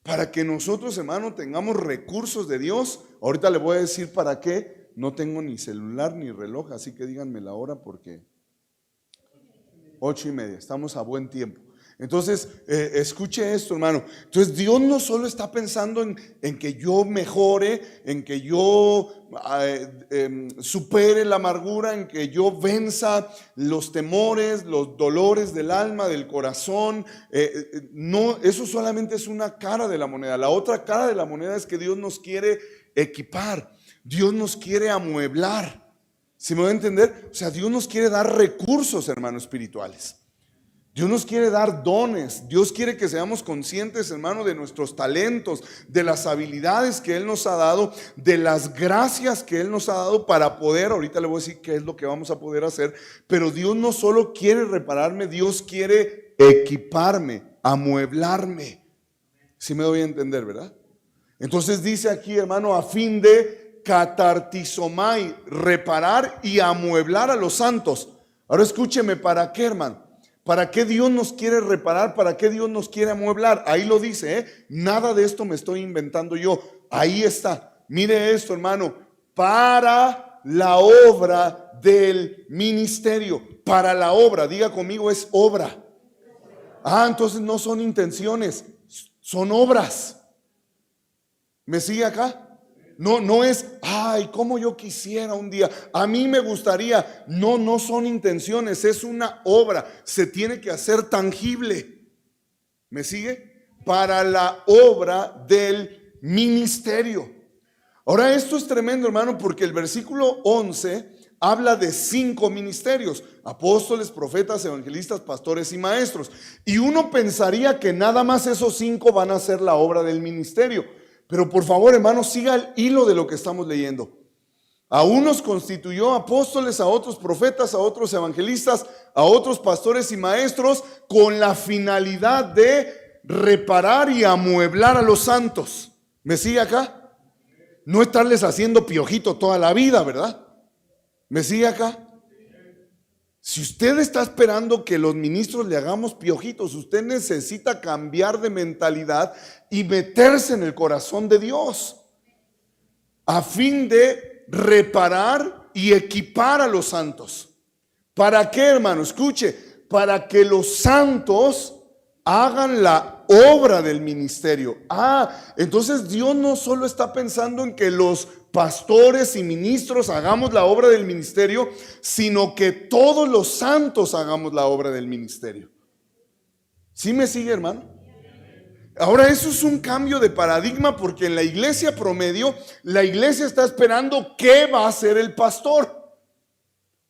para que nosotros, hermano, tengamos recursos de Dios. Ahorita le voy a decir para qué. No tengo ni celular ni reloj, así que díganme la hora porque 8:30, estamos a buen tiempo. Entonces, escuche esto, hermano. Entonces, Dios no solo está pensando en que yo mejore, en que yo supere la amargura, en que yo venza los temores, los dolores del alma, del corazón. No, eso solamente es una cara de la moneda. La otra cara de la moneda es que Dios nos quiere equipar, Dios nos quiere amueblar. ¿Sí me voy a entender? O sea, Dios nos quiere dar recursos, hermanos, espirituales. Dios nos quiere dar dones. Dios quiere que seamos conscientes, hermano, de nuestros talentos, de las habilidades que Él nos ha dado, de las gracias que Él nos ha dado para poder, ahorita le voy a decir qué es lo que vamos a poder hacer, pero Dios no solo quiere repararme, Dios quiere equiparme, amueblarme. ¿Sí me doy a entender, verdad? Entonces dice aquí, hermano, a fin de catartizomai, reparar y amueblar a los santos. Ahora escúcheme, ¿para qué, hermano? ¿Para qué Dios nos quiere reparar? ¿Para qué Dios nos quiere amueblar? Ahí lo dice, nada de esto me estoy inventando yo. Ahí está. Mire esto, hermano. Para la obra del ministerio. Para la obra, diga conmigo, es obra. Entonces no son intenciones, son obras. ¿Me sigue acá? No es, cómo yo quisiera un día, a mí me gustaría. No son intenciones, es una obra, se tiene que hacer tangible. ¿Me sigue? Para la obra del ministerio. Ahora esto es tremendo, hermano, porque el versículo 11 habla de 5 ministerios: apóstoles, profetas, evangelistas, pastores y maestros. Y uno pensaría que nada más esos 5 van a hacer la obra del ministerio. Pero por favor, hermano, siga el hilo de lo que estamos leyendo. A unos constituyó apóstoles, a otros profetas, a otros evangelistas, a otros pastores y maestros, con la finalidad de reparar y amueblar a los santos. ¿Me sigue acá? No estarles haciendo piojito toda la vida, ¿verdad? ¿Me sigue acá? Si usted está esperando que los ministros le hagamos piojitos, usted necesita cambiar de mentalidad y meterse en el corazón de Dios a fin de reparar y equipar a los santos. ¿Para qué, hermano? Escuche, para que los santos hagan la obra del ministerio. Entonces Dios no solo está pensando en que los pastores y ministros hagamos la obra del ministerio, sino que todos los santos hagamos la obra del ministerio. ¿Sí me sigue, hermano? Ahora eso es un cambio de paradigma, porque en la iglesia promedio, la iglesia está esperando qué va a hacer el pastor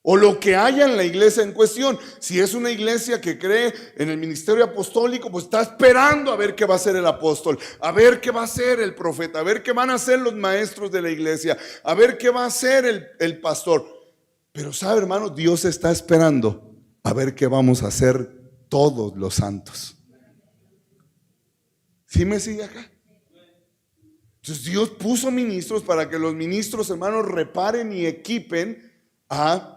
o lo que haya en la iglesia en cuestión. Si es una iglesia que cree en el ministerio apostólico, pues está esperando a ver qué va a hacer el apóstol, a ver qué va a hacer el profeta, a ver qué van a hacer los maestros de la iglesia, a ver qué va a hacer el pastor. Pero sabe, hermano, Dios está esperando a ver qué vamos a hacer todos los santos. ¿Sí me sigue acá? Entonces Dios puso ministros para que los ministros, hermanos, reparen y equipen a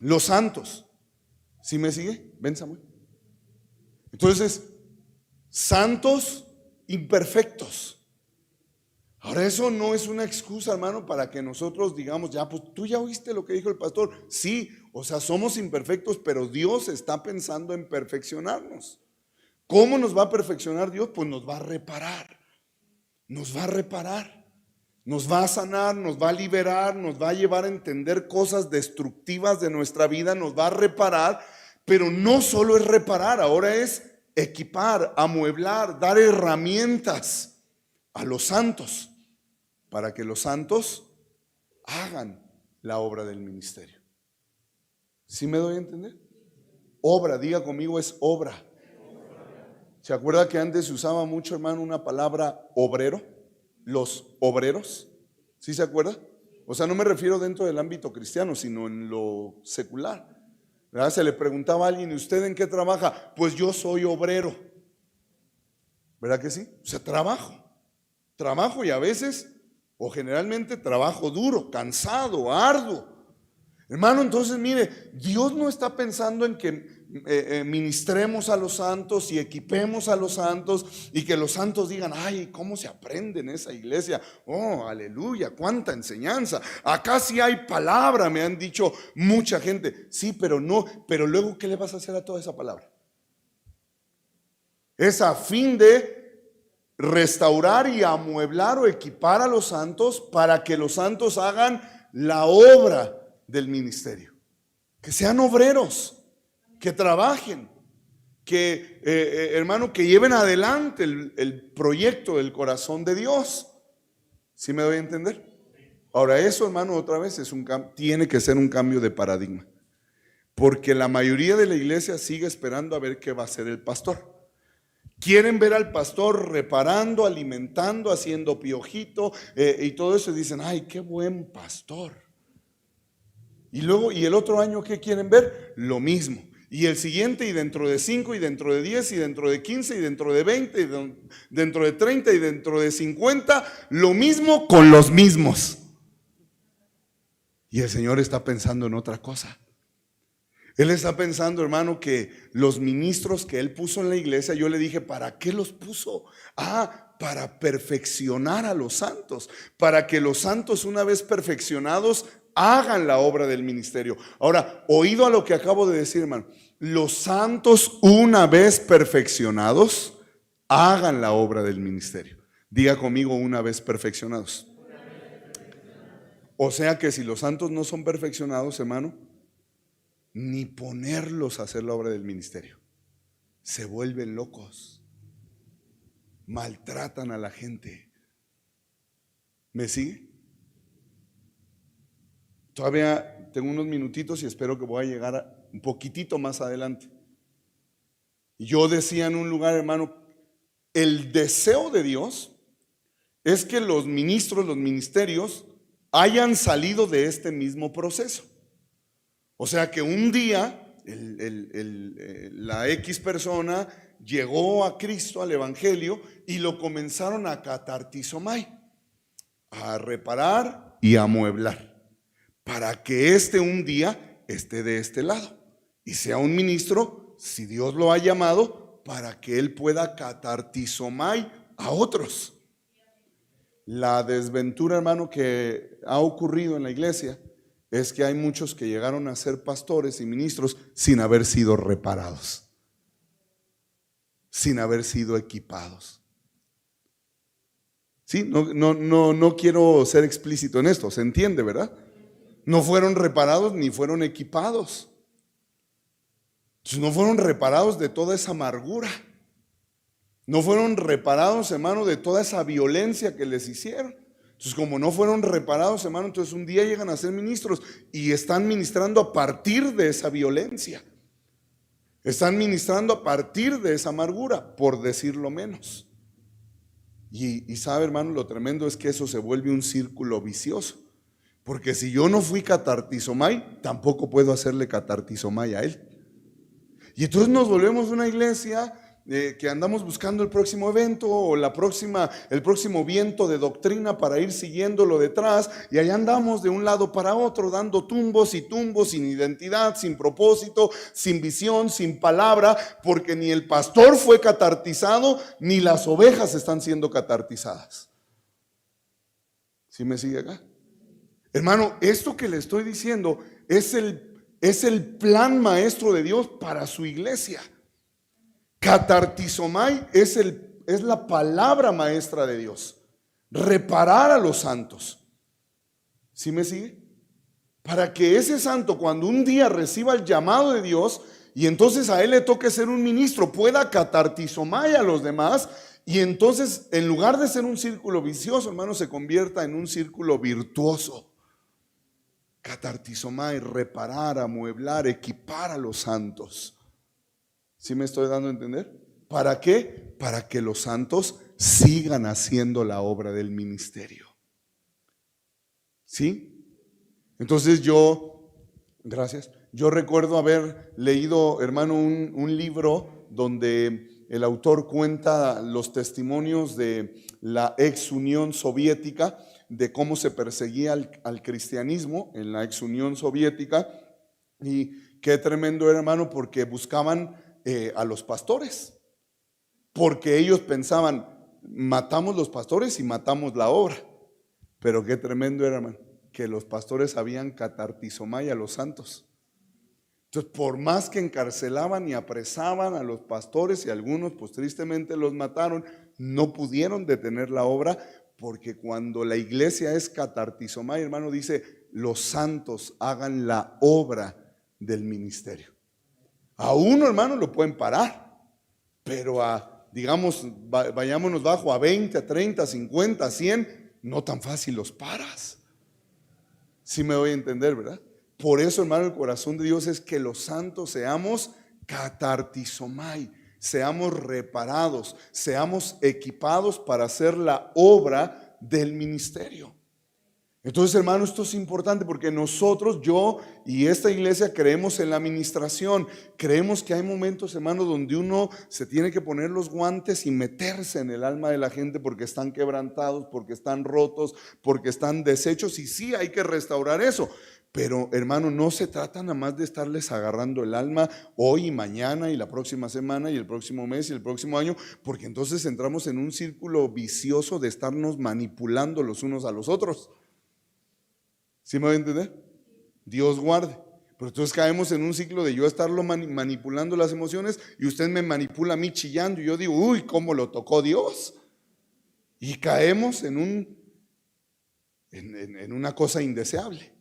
los santos. ¿Sí me sigue? Ven, Samuel. Entonces, santos imperfectos. Ahora eso no es una excusa, hermano, para que nosotros digamos, ya, pues tú ya oíste lo que dijo el pastor. Sí, o sea, somos imperfectos, pero Dios está pensando en perfeccionarnos. ¿Cómo nos va a perfeccionar Dios? Pues nos va a reparar. Nos va a reparar. Nos va a sanar, nos va a liberar, nos va a llevar a entender cosas destructivas de nuestra vida, nos va a reparar, pero no solo es reparar, ahora es equipar, amueblar, dar herramientas a los santos para que los santos hagan la obra del ministerio. ¿Sí me doy a entender? Obra, diga conmigo, es obra. ¿Se acuerda que antes se usaba mucho, hermano, una palabra obrero? Los obreros, ¿sí se acuerda? O sea, no me refiero dentro del ámbito cristiano, sino en lo secular, ¿verdad? Se le preguntaba a alguien, ¿y usted en qué trabaja? Pues yo soy obrero, ¿verdad que sí? O sea, trabajo y a veces, o generalmente trabajo duro, cansado, arduo. Hermano, entonces mire, Dios no está pensando en que ministremos a los santos y equipemos a los santos y que los santos digan, ay, ¿cómo se aprende en esa iglesia? Oh, aleluya, cuánta enseñanza. Acá sí hay palabra, me han dicho mucha gente. Sí, pero no, pero luego, ¿qué le vas a hacer a toda esa palabra? Es a fin de restaurar y amueblar o equipar a los santos para que los santos hagan la obra del ministerio, que sean obreros, que trabajen, que hermano, que lleven adelante el proyecto del corazón de Dios. ¿Sí me doy a entender? Ahora eso, hermano, otra vez tiene que ser un cambio de paradigma, porque la mayoría de la iglesia sigue esperando a ver qué va a hacer el pastor. Quieren ver al pastor reparando, alimentando, haciendo piojito y todo eso, y dicen, ay, qué buen pastor. Y luego, y el otro año, ¿qué quieren ver? Lo mismo. Y el siguiente, y dentro de 5, y dentro de 10, y dentro de 15, y dentro de 20, y dentro de 30, y dentro de 50, lo mismo con los mismos. Y el Señor está pensando en otra cosa. Él está pensando, hermano, que los ministros que Él puso en la iglesia, yo le dije, ¿para qué los puso? Para perfeccionar a los santos, para que los santos, una vez perfeccionados, hagan la obra del ministerio. Ahora, oído a lo que acabo de decir, hermano, los santos, una vez perfeccionados, hagan la obra del ministerio. Diga conmigo, una vez perfeccionados. O sea que si los santos no son perfeccionados, hermano, ni ponerlos a hacer la obra del ministerio. Se vuelven locos, maltratan a la gente. ¿Me sigue? Todavía tengo unos minutitos y espero que voy a llegar un poquitito más adelante. Y yo decía en un lugar, hermano, el deseo de Dios es que los ministros, los ministerios, hayan salido de este mismo proceso. O sea, que un día la X persona llegó a Cristo, al Evangelio, y lo comenzaron a catartizomai, a reparar y a amueblar, para que un día esté de este lado y sea un ministro, si Dios lo ha llamado, para que él pueda catartizomai a otros. La desventura, hermano, que ha ocurrido en la iglesia es que hay muchos que llegaron a ser pastores y ministros sin haber sido reparados, sin haber sido equipados. Sí, no quiero ser explícito en esto, se entiende, ¿verdad? No fueron reparados ni fueron equipados. Entonces, no fueron reparados de toda esa amargura. No fueron reparados, hermano, de toda esa violencia que les hicieron. Entonces, como no fueron reparados, hermano, entonces un día llegan a ser ministros y están ministrando a partir de esa violencia. Están ministrando a partir de esa amargura, por decirlo menos. Y sabe, hermano, lo tremendo es que eso se vuelve un círculo vicioso. Porque si yo no fui catartizomai, tampoco puedo hacerle catartizomai a él. Y entonces nos volvemos una iglesia que andamos buscando el próximo evento o el próximo viento de doctrina para ir siguiéndolo detrás, y allá andamos de un lado para otro dando tumbos y tumbos, sin identidad, sin propósito, sin visión, sin palabra, porque ni el pastor fue catartizado ni las ovejas están siendo catartizadas. ¿Sí me sigue acá? Hermano, esto que le estoy diciendo es el plan maestro de Dios para su iglesia. Catartizomai es la palabra maestra de Dios. Reparar a los santos. ¿Sí me sigue? Para que ese santo, cuando un día reciba el llamado de Dios y entonces a él le toque ser un ministro, pueda catartizomai a los demás, y entonces en lugar de ser un círculo vicioso, hermano, se convierta en un círculo virtuoso. Catartizomai, reparar, amueblar, equipar a los santos. ¿Sí me estoy dando a entender? ¿Para qué? Para que los santos sigan haciendo la obra del ministerio. ¿Sí? Entonces gracias, yo recuerdo haber leído, hermano, un libro donde el autor cuenta los testimonios de la ex Unión Soviética, de cómo se perseguía al cristianismo en la ex Unión Soviética, y qué tremendo era, hermano, porque buscaban a los pastores, porque ellos pensaban, matamos los pastores y matamos la obra. Pero qué tremendo era, hermano, que los pastores habían catartizomai a los santos. Entonces, por más que encarcelaban y apresaban a los pastores, y algunos pues tristemente los mataron, no pudieron detener la obra, porque cuando la iglesia es catartizomai, hermano, dice, los santos hagan la obra del ministerio. A uno, hermano, lo pueden parar, pero digamos, vayámonos bajo, a 20, a 30, a 50, a 100, no tan fácil los paras. Sí me voy a entender, ¿verdad? Por eso, hermano, el corazón de Dios es que los santos seamos catartizomai, seamos reparados, seamos equipados para hacer la obra del ministerio. Entonces, hermano, esto es importante porque nosotros, yo y esta iglesia, creemos en la administración. Creemos que hay momentos, hermano, donde uno se tiene que poner los guantes y meterse en el alma de la gente porque están quebrantados, porque están rotos, porque están deshechos, y sí, hay que restaurar eso. Pero, hermano, no se trata nada más de estarles agarrando el alma hoy y mañana y la próxima semana y el próximo mes y el próximo año, porque entonces entramos en un círculo vicioso de estarnos manipulando los unos a los otros. ¿Sí me voy a entender? Dios guarde. Pero entonces caemos en un ciclo de yo estarlo manipulando las emociones, y usted me manipula a mí chillando, y yo digo, uy, ¿cómo lo tocó Dios? Y caemos en una cosa indeseable.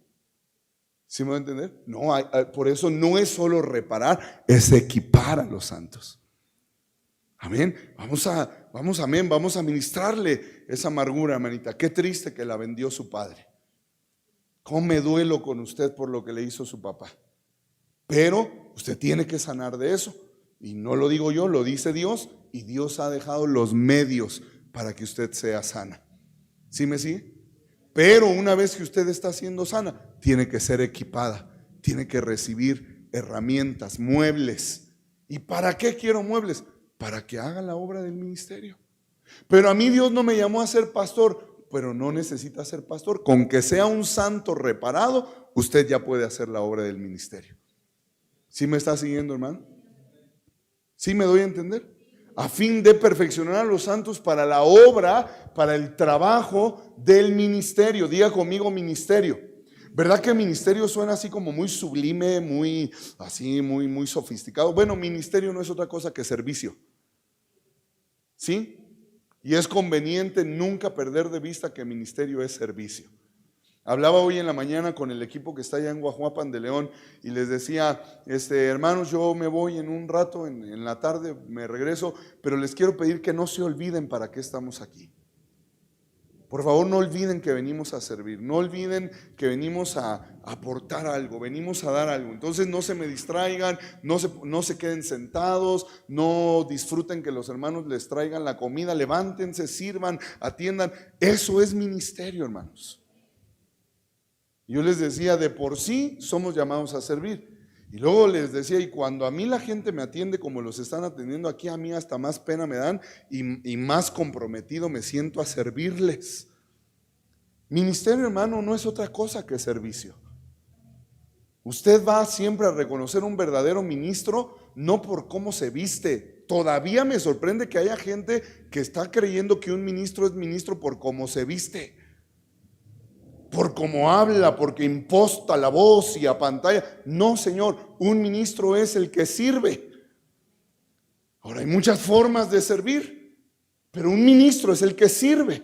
¿Sí me voy a entender? No, por eso no es solo reparar, es equipar a los santos. Amén. Vamos a ministrarle esa amargura, hermanita. Qué triste que la vendió su padre. cómo me duelo con usted por lo que le hizo su papá. Pero usted tiene que sanar de eso. Y no lo digo yo, lo dice Dios. Y Dios ha dejado los medios para que usted sea sana. ¿Sí me sigue? Pero una vez que usted está siendo sana, tiene que ser equipada. Tiene que recibir herramientas, muebles. ¿Y para qué quiero muebles? Para que haga la obra del ministerio. Pero a mí Dios no me llamó a ser pastor. Pero no necesita ser pastor. Con que sea un santo reparado, usted ya puede hacer la obra del ministerio. ¿Sí me está siguiendo, hermano? ¿Sí me doy a entender? A fin de perfeccionar a los santos para la obra, para el trabajo del ministerio. Diga conmigo ministerio. ¿Verdad que ministerio suena así como muy sublime, muy así, muy sofisticado? Bueno, ministerio no es otra cosa que servicio. ¿Sí? Y es conveniente nunca perder de vista que ministerio es servicio. Hablaba hoy en la mañana con el equipo que está allá en Guajuapan de León y les decía, hermanos, yo me voy en un rato, en la tarde me regreso, pero les quiero pedir que no se olviden para qué estamos aquí. Por favor, no olviden que venimos a servir, no olviden que venimos a aportar algo, venimos a dar algo. Entonces no se me distraigan, no se queden sentados, no disfruten que los hermanos les traigan la comida, levántense, sirvan, atiendan. Eso es ministerio, hermanos. Yo les decía, de por sí somos llamados a servir. Y luego les decía, y cuando a mí la gente me atiende como los están atendiendo aquí, a mí hasta más pena me dan y más comprometido me siento a servirles. Ministerio, hermano, no es otra cosa que servicio. Usted va siempre a reconocer un verdadero ministro no por cómo se viste. Todavía me sorprende que haya gente que está creyendo que un ministro es ministro por cómo se viste, por cómo habla, porque imposta la voz y apantalla. No, señor, un ministro es el que sirve. Ahora, hay muchas formas de servir, pero un ministro es el que sirve.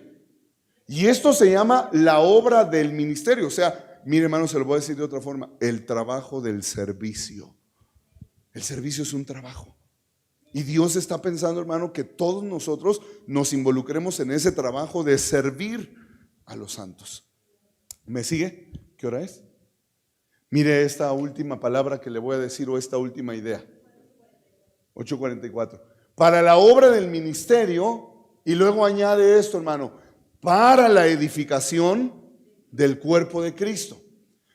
Y esto se llama la obra del ministerio. O sea, mire, hermano, se lo voy a decir de otra forma: el trabajo del servicio. El servicio es un trabajo. Y Dios está pensando, hermano, que todos nosotros nos involucremos en ese trabajo de servir a los santos. ¿Me sigue? ¿Qué hora es? Mire esta última palabra que le voy a decir, o esta última idea. 8:44. Para la obra del ministerio, y luego añade esto, hermano, para la edificación del cuerpo de Cristo.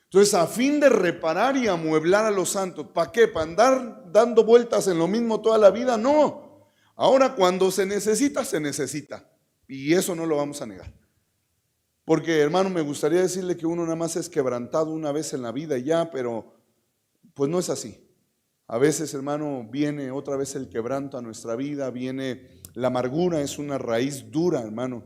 Entonces, a fin de reparar y amueblar a los santos. ¿Para qué? ¿Para andar dando vueltas en lo mismo toda la vida? No. Ahora, cuando se necesita, se necesita. Y eso no lo vamos a negar. Porque, hermano, me gustaría decirle que uno nada más es quebrantado una vez en la vida y ya, pero pues no es así. A veces, hermano, viene otra vez el quebranto a nuestra vida, viene la amargura, es una raíz dura, hermano,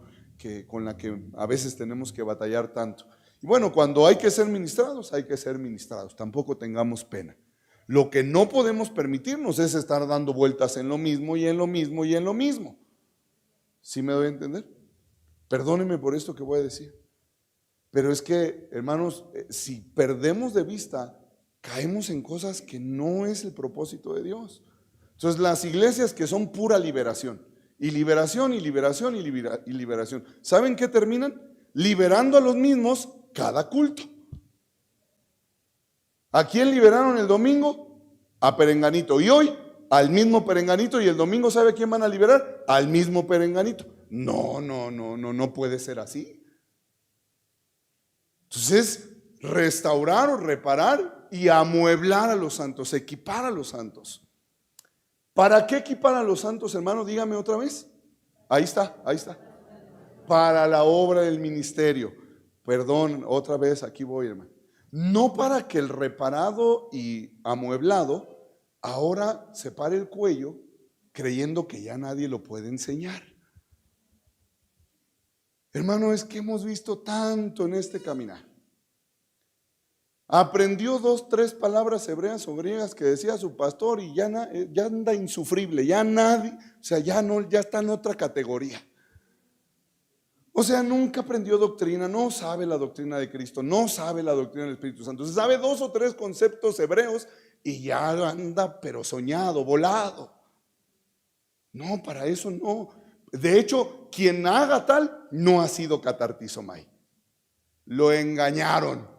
con la que a veces tenemos que batallar tanto. Y bueno, cuando hay que ser ministrados, hay que ser ministrados, tampoco tengamos pena. Lo que no podemos permitirnos es estar dando vueltas en lo mismo y en lo mismo y en lo mismo. ¿Sí me doy a entender? Perdónenme por esto que voy a decir, pero es que, hermanos, si perdemos de vista, caemos en cosas que no es el propósito de Dios. Entonces, las iglesias que son pura liberación, y liberación, y liberación, y liberación, ¿saben qué terminan? Liberando a los mismos cada culto. ¿A quién liberaron el domingo? A Perenganito. Y hoy, al mismo Perenganito. Y el domingo, ¿sabe a quién van a liberar? Al mismo Perenganito. No puede ser así. Entonces, restaurar o reparar y amueblar a los santos, equipar a los santos. ¿Para qué equipar a los santos, hermano? Dígame otra vez. Ahí está. Para la obra del ministerio. Perdón, otra vez, aquí voy, hermano. No para que el reparado y amueblado ahora se pare el cuello creyendo que ya nadie lo puede enseñar. Hermano, es que hemos visto tanto en este caminar. Aprendió 2, 3 palabras hebreas o griegas que decía su pastor y ya anda insufrible, ya nadie, o sea, ya está en otra categoría. O sea, nunca aprendió doctrina, no sabe la doctrina de Cristo, no sabe la doctrina del Espíritu Santo. Se sabe 2 o 3 conceptos hebreos y ya anda pero soñado, volado. No, para eso no. De hecho, quien haga tal no ha sido catartizomai. Lo engañaron.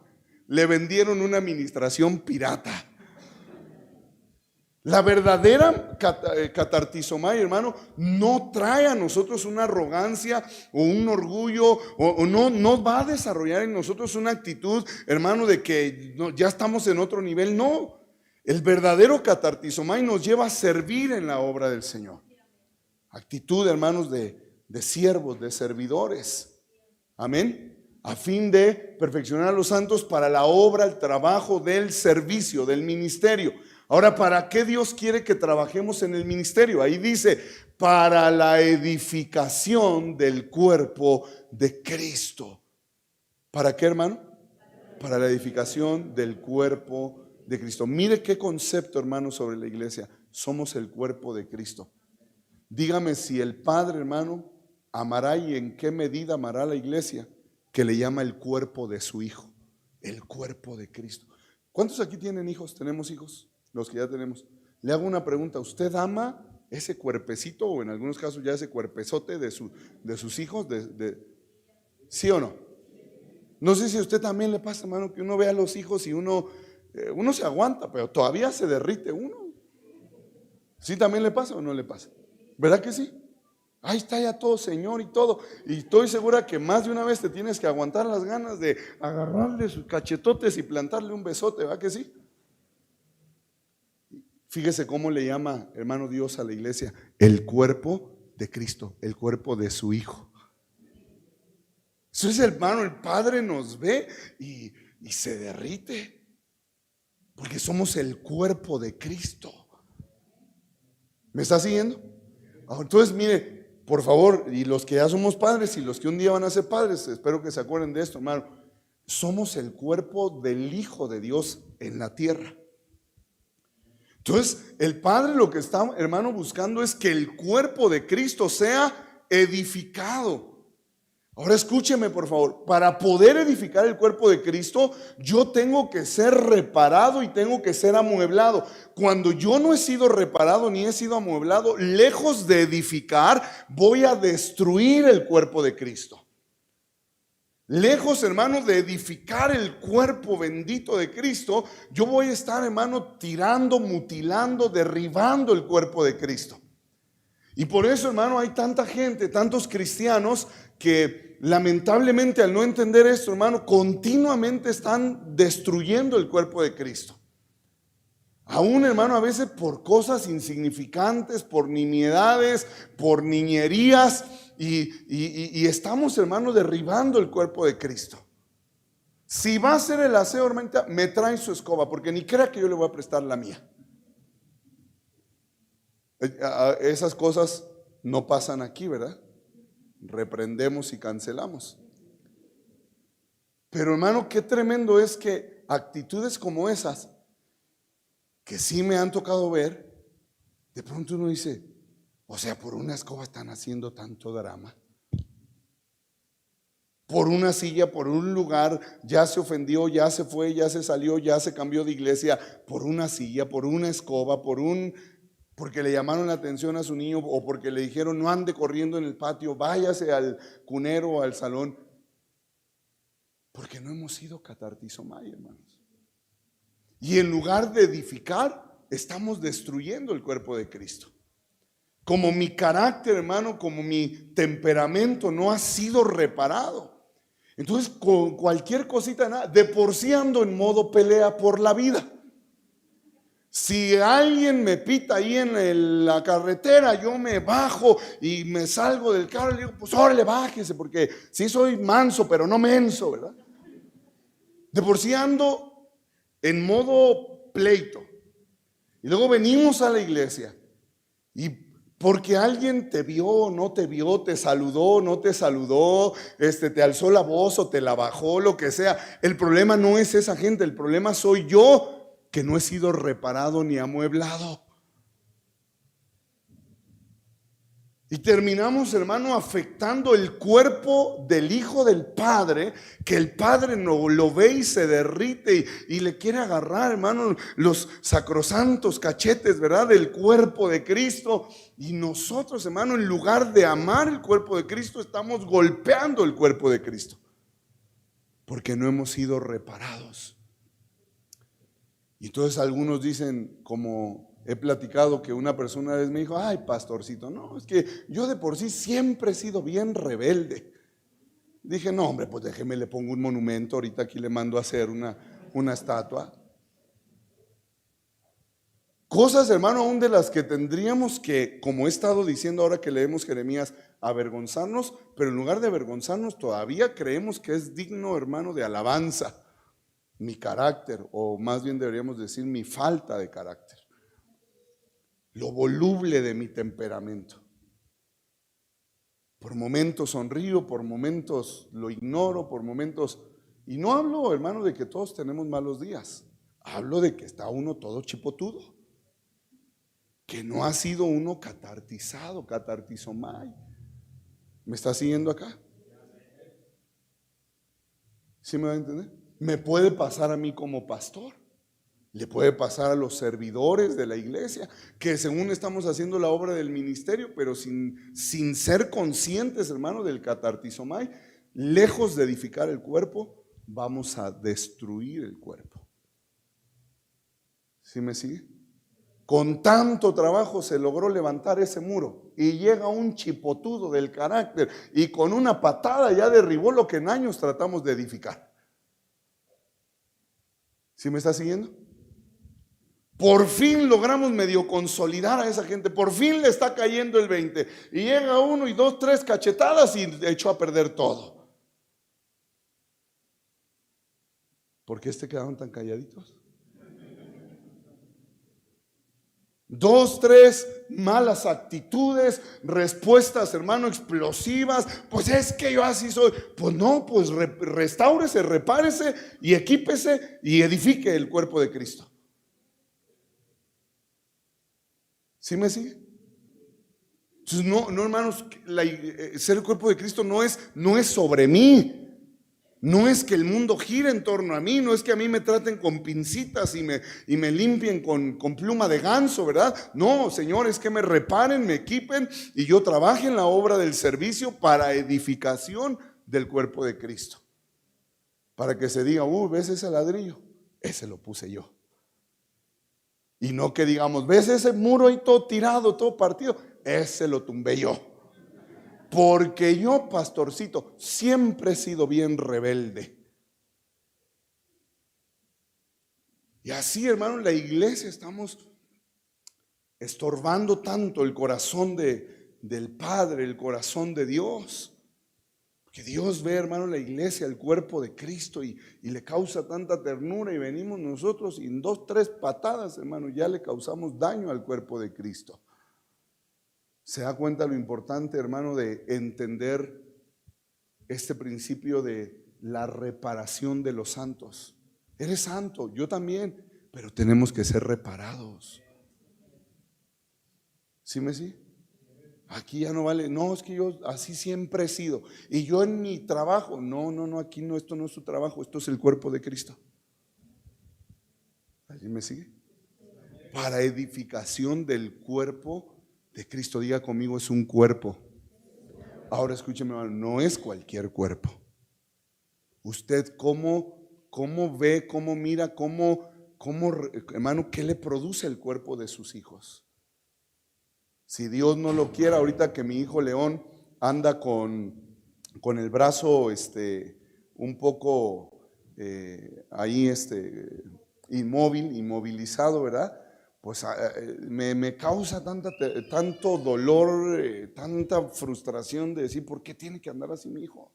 le vendieron una administración pirata. La verdadera catartizomai, hermano, no trae a nosotros una arrogancia o un orgullo, o no va a desarrollar en nosotros una actitud, hermano, de que ya estamos en otro nivel. No, el verdadero catartizomai nos lleva a servir en la obra del Señor. Actitud, hermanos, de siervos, de servidores. Amén. A fin de perfeccionar a los santos para la obra, el trabajo del servicio, del ministerio. Ahora, ¿para qué Dios quiere que trabajemos en el ministerio? Ahí dice, para la edificación del cuerpo de Cristo. ¿Para qué, hermano? Para la edificación del cuerpo de Cristo. Mire qué concepto, hermano, sobre la iglesia. Somos el cuerpo de Cristo. Dígame si el Padre, hermano, amará y en qué medida amará a la iglesia, que le llama el cuerpo de su Hijo, el cuerpo de Cristo. ¿Cuántos aquí tienen hijos? ¿Tenemos hijos? Los que ya tenemos. Le hago una pregunta, ¿usted ama ese cuerpecito o en algunos casos ya ese cuerpezote de sus hijos? ¿Sí o no? No sé si a usted también le pasa, hermano, que uno ve a los hijos y uno se aguanta, pero todavía se derrite uno. ¿Sí también le pasa o no le pasa? ¿Verdad que sí? Ahí está ya todo, Señor, y todo. Y estoy segura que más de una vez te tienes que aguantar las ganas de agarrarle sus cachetotes y plantarle un besote, ¿verdad que sí? Fíjese cómo le llama, hermano, Dios a la iglesia, el cuerpo de Cristo, el cuerpo de su Hijo. Eso es, hermano, el Padre nos ve y se derrite, porque somos el cuerpo de Cristo. ¿Me está siguiendo? Entonces, mire, por favor, y los que ya somos padres y los que un día van a ser padres, espero que se acuerden de esto, hermano. Somos el cuerpo del Hijo de Dios en la tierra. Entonces, el Padre lo que está, hermano, buscando es que el cuerpo de Cristo sea edificado. Ahora escúcheme, por favor, para poder edificar el cuerpo de Cristo, yo tengo que ser reparado y tengo que ser amueblado. Cuando yo no he sido reparado ni he sido amueblado, lejos de edificar, voy a destruir el cuerpo de Cristo. Lejos, hermano, de edificar el cuerpo bendito de Cristo, yo voy a estar, hermano, tirando, mutilando, derribando el cuerpo de Cristo. Y por eso, hermano, hay tanta gente, tantos cristianos que lamentablemente al no entender esto, hermano, continuamente están destruyendo el cuerpo de Cristo. Aún, hermano, a veces por cosas insignificantes, por nimiedades, por niñerías. Y estamos, hermano, derribando el cuerpo de Cristo. Si va a hacer el aseo, hermanita, me trae su escoba, porque ni crea que yo le voy a prestar la mía. Esas cosas no pasan aquí, ¿verdad? Reprendemos y cancelamos. Pero, hermano, qué tremendo es que actitudes como esas, que sí me han tocado ver, de pronto uno dice, o sea, por una escoba están haciendo tanto drama. Por una silla, por un lugar, ya se ofendió, ya se fue, ya se salió, ya se cambió de iglesia. Por una silla, por una escoba, porque le llamaron la atención a su niño o porque le dijeron no ande corriendo en el patio, váyase al cunero o al salón. Porque no hemos sido catartizomai, hermanos. Y en lugar de edificar, estamos destruyendo el cuerpo de Cristo. Como mi carácter, hermano, como mi temperamento no ha sido reparado. Entonces, con cualquier cosita, nada, de por sí ando en modo pelea por la vida. Si alguien me pita ahí en la carretera, yo me bajo y me salgo del carro y le digo, pues órale, bájese, porque sí soy manso, pero no menso, ¿verdad? De por sí ando en modo pleito. Y luego venimos a la iglesia y porque alguien te vio, no te vio, te saludó, no te saludó, te alzó la voz o te la bajó, lo que sea. El problema no es esa gente, el problema soy yo que no he sido reparado ni amueblado. Y terminamos, hermano, afectando el cuerpo del Hijo del Padre, que el Padre no lo ve y se derrite y le quiere agarrar, hermano, los sacrosantos cachetes, ¿verdad? Del cuerpo de Cristo. Y nosotros, hermano, en lugar de amar el cuerpo de Cristo, estamos golpeando el cuerpo de Cristo. Porque no hemos sido reparados. Y entonces algunos dicen, como he platicado, que una persona una vez me dijo: ay, pastorcito, no, es que yo de por sí siempre he sido bien rebelde. Dije: no, hombre, pues déjeme, le pongo un monumento, ahorita aquí le mando a hacer una estatua. Cosas, hermano, aún de las que tendríamos que, como he estado diciendo ahora que leemos Jeremías, avergonzarnos, pero en lugar de avergonzarnos todavía creemos que es digno, hermano, de alabanza. Mi carácter, o más bien deberíamos decir mi falta de carácter, lo voluble de mi temperamento. Por momentos sonrío, por momentos lo ignoro, por momentos, y no hablo, hermano, de que todos tenemos malos días, hablo de que está uno todo chipotudo, que no ha sido uno catartizado, catartizomai. ¿Me está siguiendo acá? ¿Sí me va a entender? Me puede pasar a mí como pastor, le puede pasar a los servidores de la iglesia, que según estamos haciendo la obra del ministerio, pero sin ser conscientes, hermano, del catartizomai, lejos de edificar el cuerpo, vamos a destruir el cuerpo. ¿Sí me sigue? Con tanto trabajo se logró levantar ese muro y llega un chipotudo del carácter y con una patada ya derribó lo que en años tratamos de edificar. ¿Sí me está siguiendo? Por fin logramos medio consolidar a esa gente, por fin le está cayendo el 20 y llega uno y dos, tres cachetadas y echó a perder todo. ¿Por qué quedaron tan calladitos? Dos, tres malas actitudes, respuestas, hermano, explosivas. Pues es que yo así soy. Pues no, pues restáurese, repárese y equípese y edifique el cuerpo de Cristo. ¿Sí me sigue? Entonces, no, hermanos, ser el cuerpo de Cristo no es sobre mí. No es que el mundo gire en torno a mí, no es que a mí me traten con pincitas y me limpien con pluma de ganso, ¿verdad? No, Señor, es que me reparen, me equipen y yo trabaje en la obra del servicio para edificación del cuerpo de Cristo. Para que se diga: ¿ves ese ladrillo? Ese lo puse yo. Y no que digamos: ¿ves ese muro ahí todo tirado, todo partido? Ese lo tumbé yo. Porque yo, pastorcito, siempre he sido bien rebelde. Y así, hermano, en la iglesia estamos estorbando tanto el corazón del Padre, el corazón de Dios. Que Dios ve, hermano, la iglesia, el cuerpo de Cristo y le causa tanta ternura, y venimos nosotros y en dos, tres patadas, hermano, ya le causamos daño al cuerpo de Cristo. ¿Se da cuenta lo importante, hermano, de entender este principio de la reparación de los santos? Eres santo, yo también, pero tenemos que ser reparados. ¿Sí me sigue? Aquí ya no vale, no, es que yo así siempre he sido. Y yo en mi trabajo, no, aquí no, esto no es su trabajo, esto es el cuerpo de Cristo. ¿Allí me sigue? Para edificación del cuerpo de Cristo. Diga conmigo: es un cuerpo. Ahora escúcheme, hermano, no es cualquier cuerpo. Usted cómo ve, cómo mira, hermano, ¿qué le produce el cuerpo de sus hijos? Si Dios no lo quiera, ahorita que mi hijo León anda con el brazo un poco ahí inmovilizado, ¿verdad? Pues me causa tanto dolor, tanta frustración de decir: ¿por qué tiene que andar así mi hijo?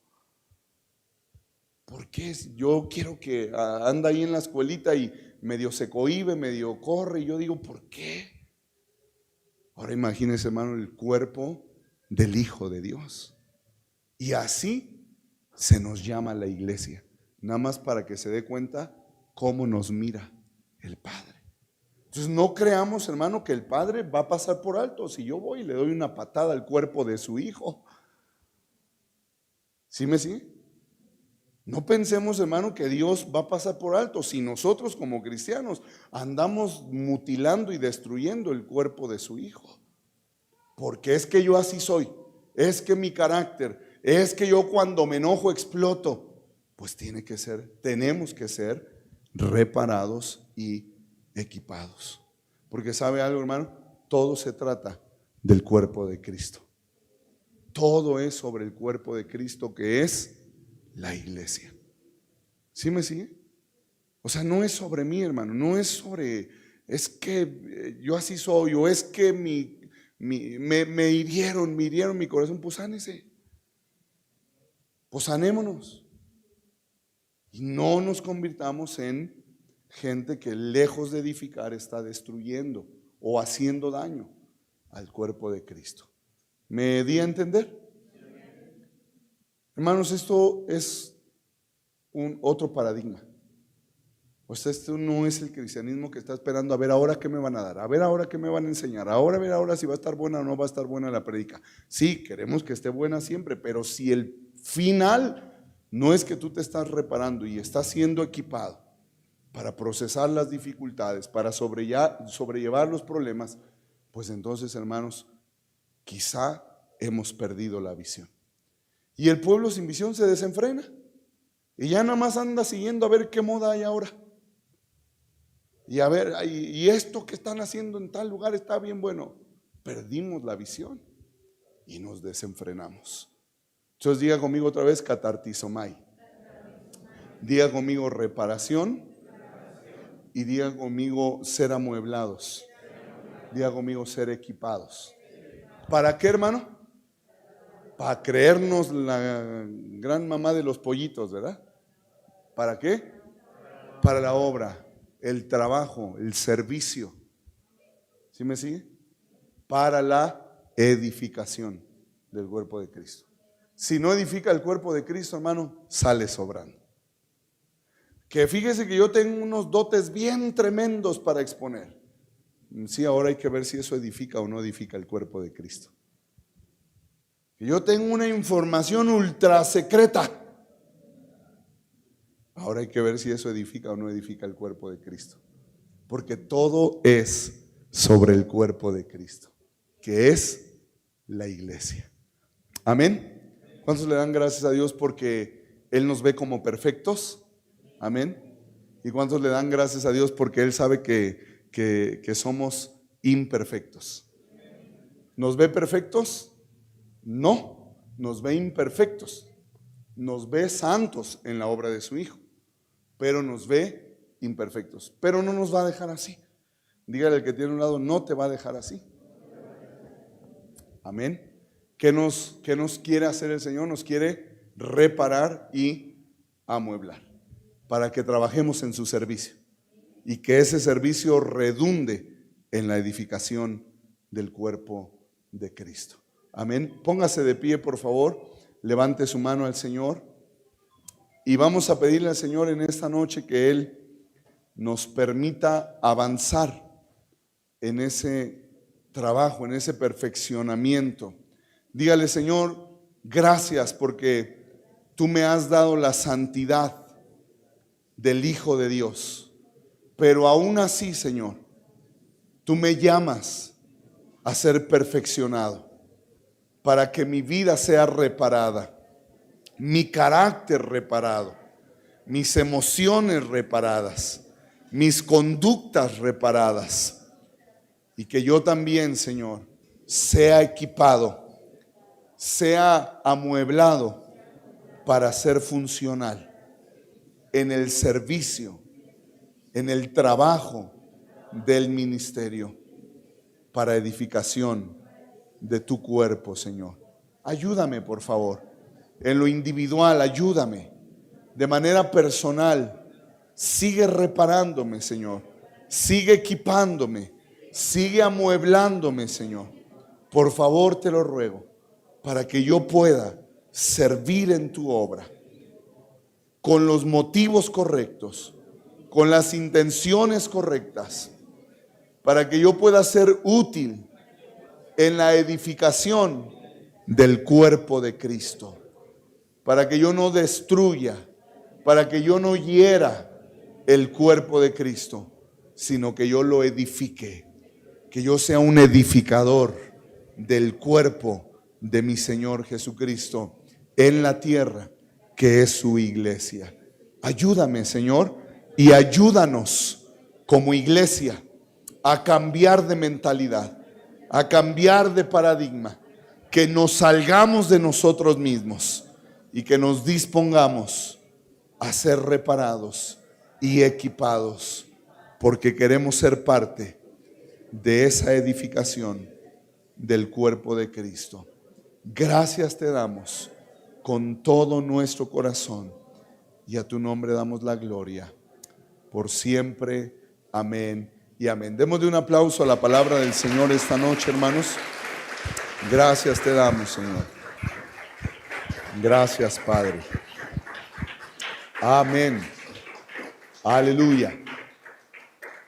¿Por qué? Yo quiero que anda ahí en la escuelita y medio se cohíbe, medio corre, y yo digo: ¿por qué? Ahora imagínese, hermano, el cuerpo del Hijo de Dios. Y así se nos llama la iglesia, nada más para que se dé cuenta cómo nos mira el Padre. Entonces no creamos, hermano, que el Padre va a pasar por alto si yo voy y le doy una patada al cuerpo de su Hijo. ¿Sí me sigue? No pensemos, hermano, que Dios va a pasar por alto si nosotros como cristianos andamos mutilando y destruyendo el cuerpo de su Hijo. Porque es que yo así soy, es que mi carácter, es que yo cuando me enojo exploto. Pues tenemos que ser reparados y equipados. Porque ¿sabe algo, hermano? Todo se trata del cuerpo de Cristo. Todo es sobre el cuerpo de Cristo, que es la iglesia. ¿Sí me sigue? O sea, no es sobre mí, hermano. No es sobre, es que yo así soy, o es que me hirieron mi corazón. Pues sánese. Pues sanémonos. Y no nos convirtamos en gente que lejos de edificar está destruyendo o haciendo daño al cuerpo de Cristo. ¿Me di a entender? Hermanos, esto es otro paradigma. O sea, esto no es el cristianismo que está esperando a ver ahora qué me van a dar, a ver ahora qué me van a enseñar, a ver ahora si va a estar buena o no va a estar buena la predica. Sí, queremos que esté buena siempre, pero si el final no es que tú te estás reparando y estás siendo equipado para procesar las dificultades, para sobrellevar los problemas, pues entonces, hermanos, quizá hemos perdido la visión. Y el pueblo sin visión se desenfrena y ya nada más anda siguiendo a ver qué moda hay ahora. Y a ver, y esto que están haciendo en tal lugar está bien bueno. Perdimos la visión y nos desenfrenamos. Entonces diga conmigo otra vez, catartizomai. Diga conmigo reparación y diga conmigo ser amueblados. Diga conmigo ser equipados. ¿Para qué, hermano? Para creernos la gran mamá de los pollitos, ¿verdad? ¿Para qué? Para la obra, el trabajo, el servicio. ¿Sí me sigue? Para la edificación del cuerpo de Cristo. Si no edifica el cuerpo de Cristo, hermano, sale sobrando. Que fíjese que yo tengo unos dotes bien tremendos para exponer. Sí, ahora hay que ver si eso edifica o no edifica el cuerpo de Cristo. Que yo tengo una información ultra secreta. Ahora hay que ver si eso edifica o no edifica el cuerpo de Cristo. Porque todo es sobre el cuerpo de Cristo, que es la iglesia. Amén. ¿Cuántos le dan gracias a Dios porque Él nos ve como perfectos? Amén. ¿Y cuántos le dan gracias a Dios porque Él sabe que somos imperfectos? ¿Nos ve perfectos? No, nos ve imperfectos. Nos ve santos en la obra de su Hijo, pero nos ve imperfectos. Pero no nos va a dejar así. Dígale al que tiene a un lado, no te va a dejar así. Amén. ¿Qué nos quiere hacer el Señor? Nos quiere reparar y amueblar para que trabajemos en su servicio y que ese servicio redunde en la edificación del cuerpo de Cristo. Amén. Póngase de pie, por favor. Levante su mano al Señor y vamos a pedirle al Señor en esta noche que Él nos permita avanzar en ese trabajo, en ese perfeccionamiento. Dígale, Señor, gracias porque tú me has dado la santidad del Hijo de Dios, pero aún así, Señor, tú me llamas a ser perfeccionado para que mi vida sea reparada, mi carácter reparado, mis emociones reparadas, mis conductas reparadas, y que yo también, Señor, sea equipado, sea amueblado para ser funcional en el servicio, en el trabajo del ministerio, para edificación de tu cuerpo, Señor. Ayúdame, por favor, en lo individual, ayúdame de manera personal. Sigue reparándome, Señor. Sigue equipándome. Sigue amueblándome, Señor. Por favor, te lo ruego, para que yo pueda servir en tu obra con los motivos correctos, con las intenciones correctas, para que yo pueda ser útil en la edificación del cuerpo de Cristo, para que yo no destruya, para que yo no hiera el cuerpo de Cristo, sino que yo lo edifique, que yo sea un edificador del cuerpo de mi Señor Jesucristo en la tierra, que es su iglesia. Ayúdame, Señor, y ayúdanos como iglesia a cambiar de mentalidad, a cambiar de paradigma, que nos salgamos de nosotros mismos y que nos dispongamos a ser reparados y equipados, porque queremos ser parte de esa edificación del cuerpo de Cristo. Gracias te damos con todo nuestro corazón y a tu nombre damos la gloria por siempre. Amén y amén. Démosle un aplauso a la palabra del Señor esta noche, hermanos. Gracias te damos, Señor. Gracias, Padre. Amén. Aleluya.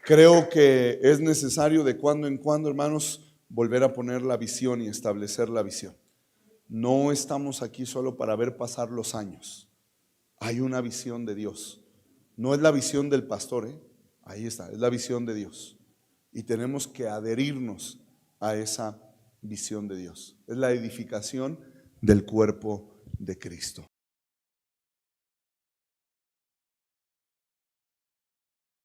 Creo que es necesario de cuando en cuando, hermanos, volver a poner la visión y establecer la visión. No estamos aquí solo para ver pasar los años. Hay una visión de Dios. No es la visión del pastor, ahí está, es la visión de Dios. Y tenemos que adherirnos a esa visión de Dios. Es la edificación del cuerpo de Cristo.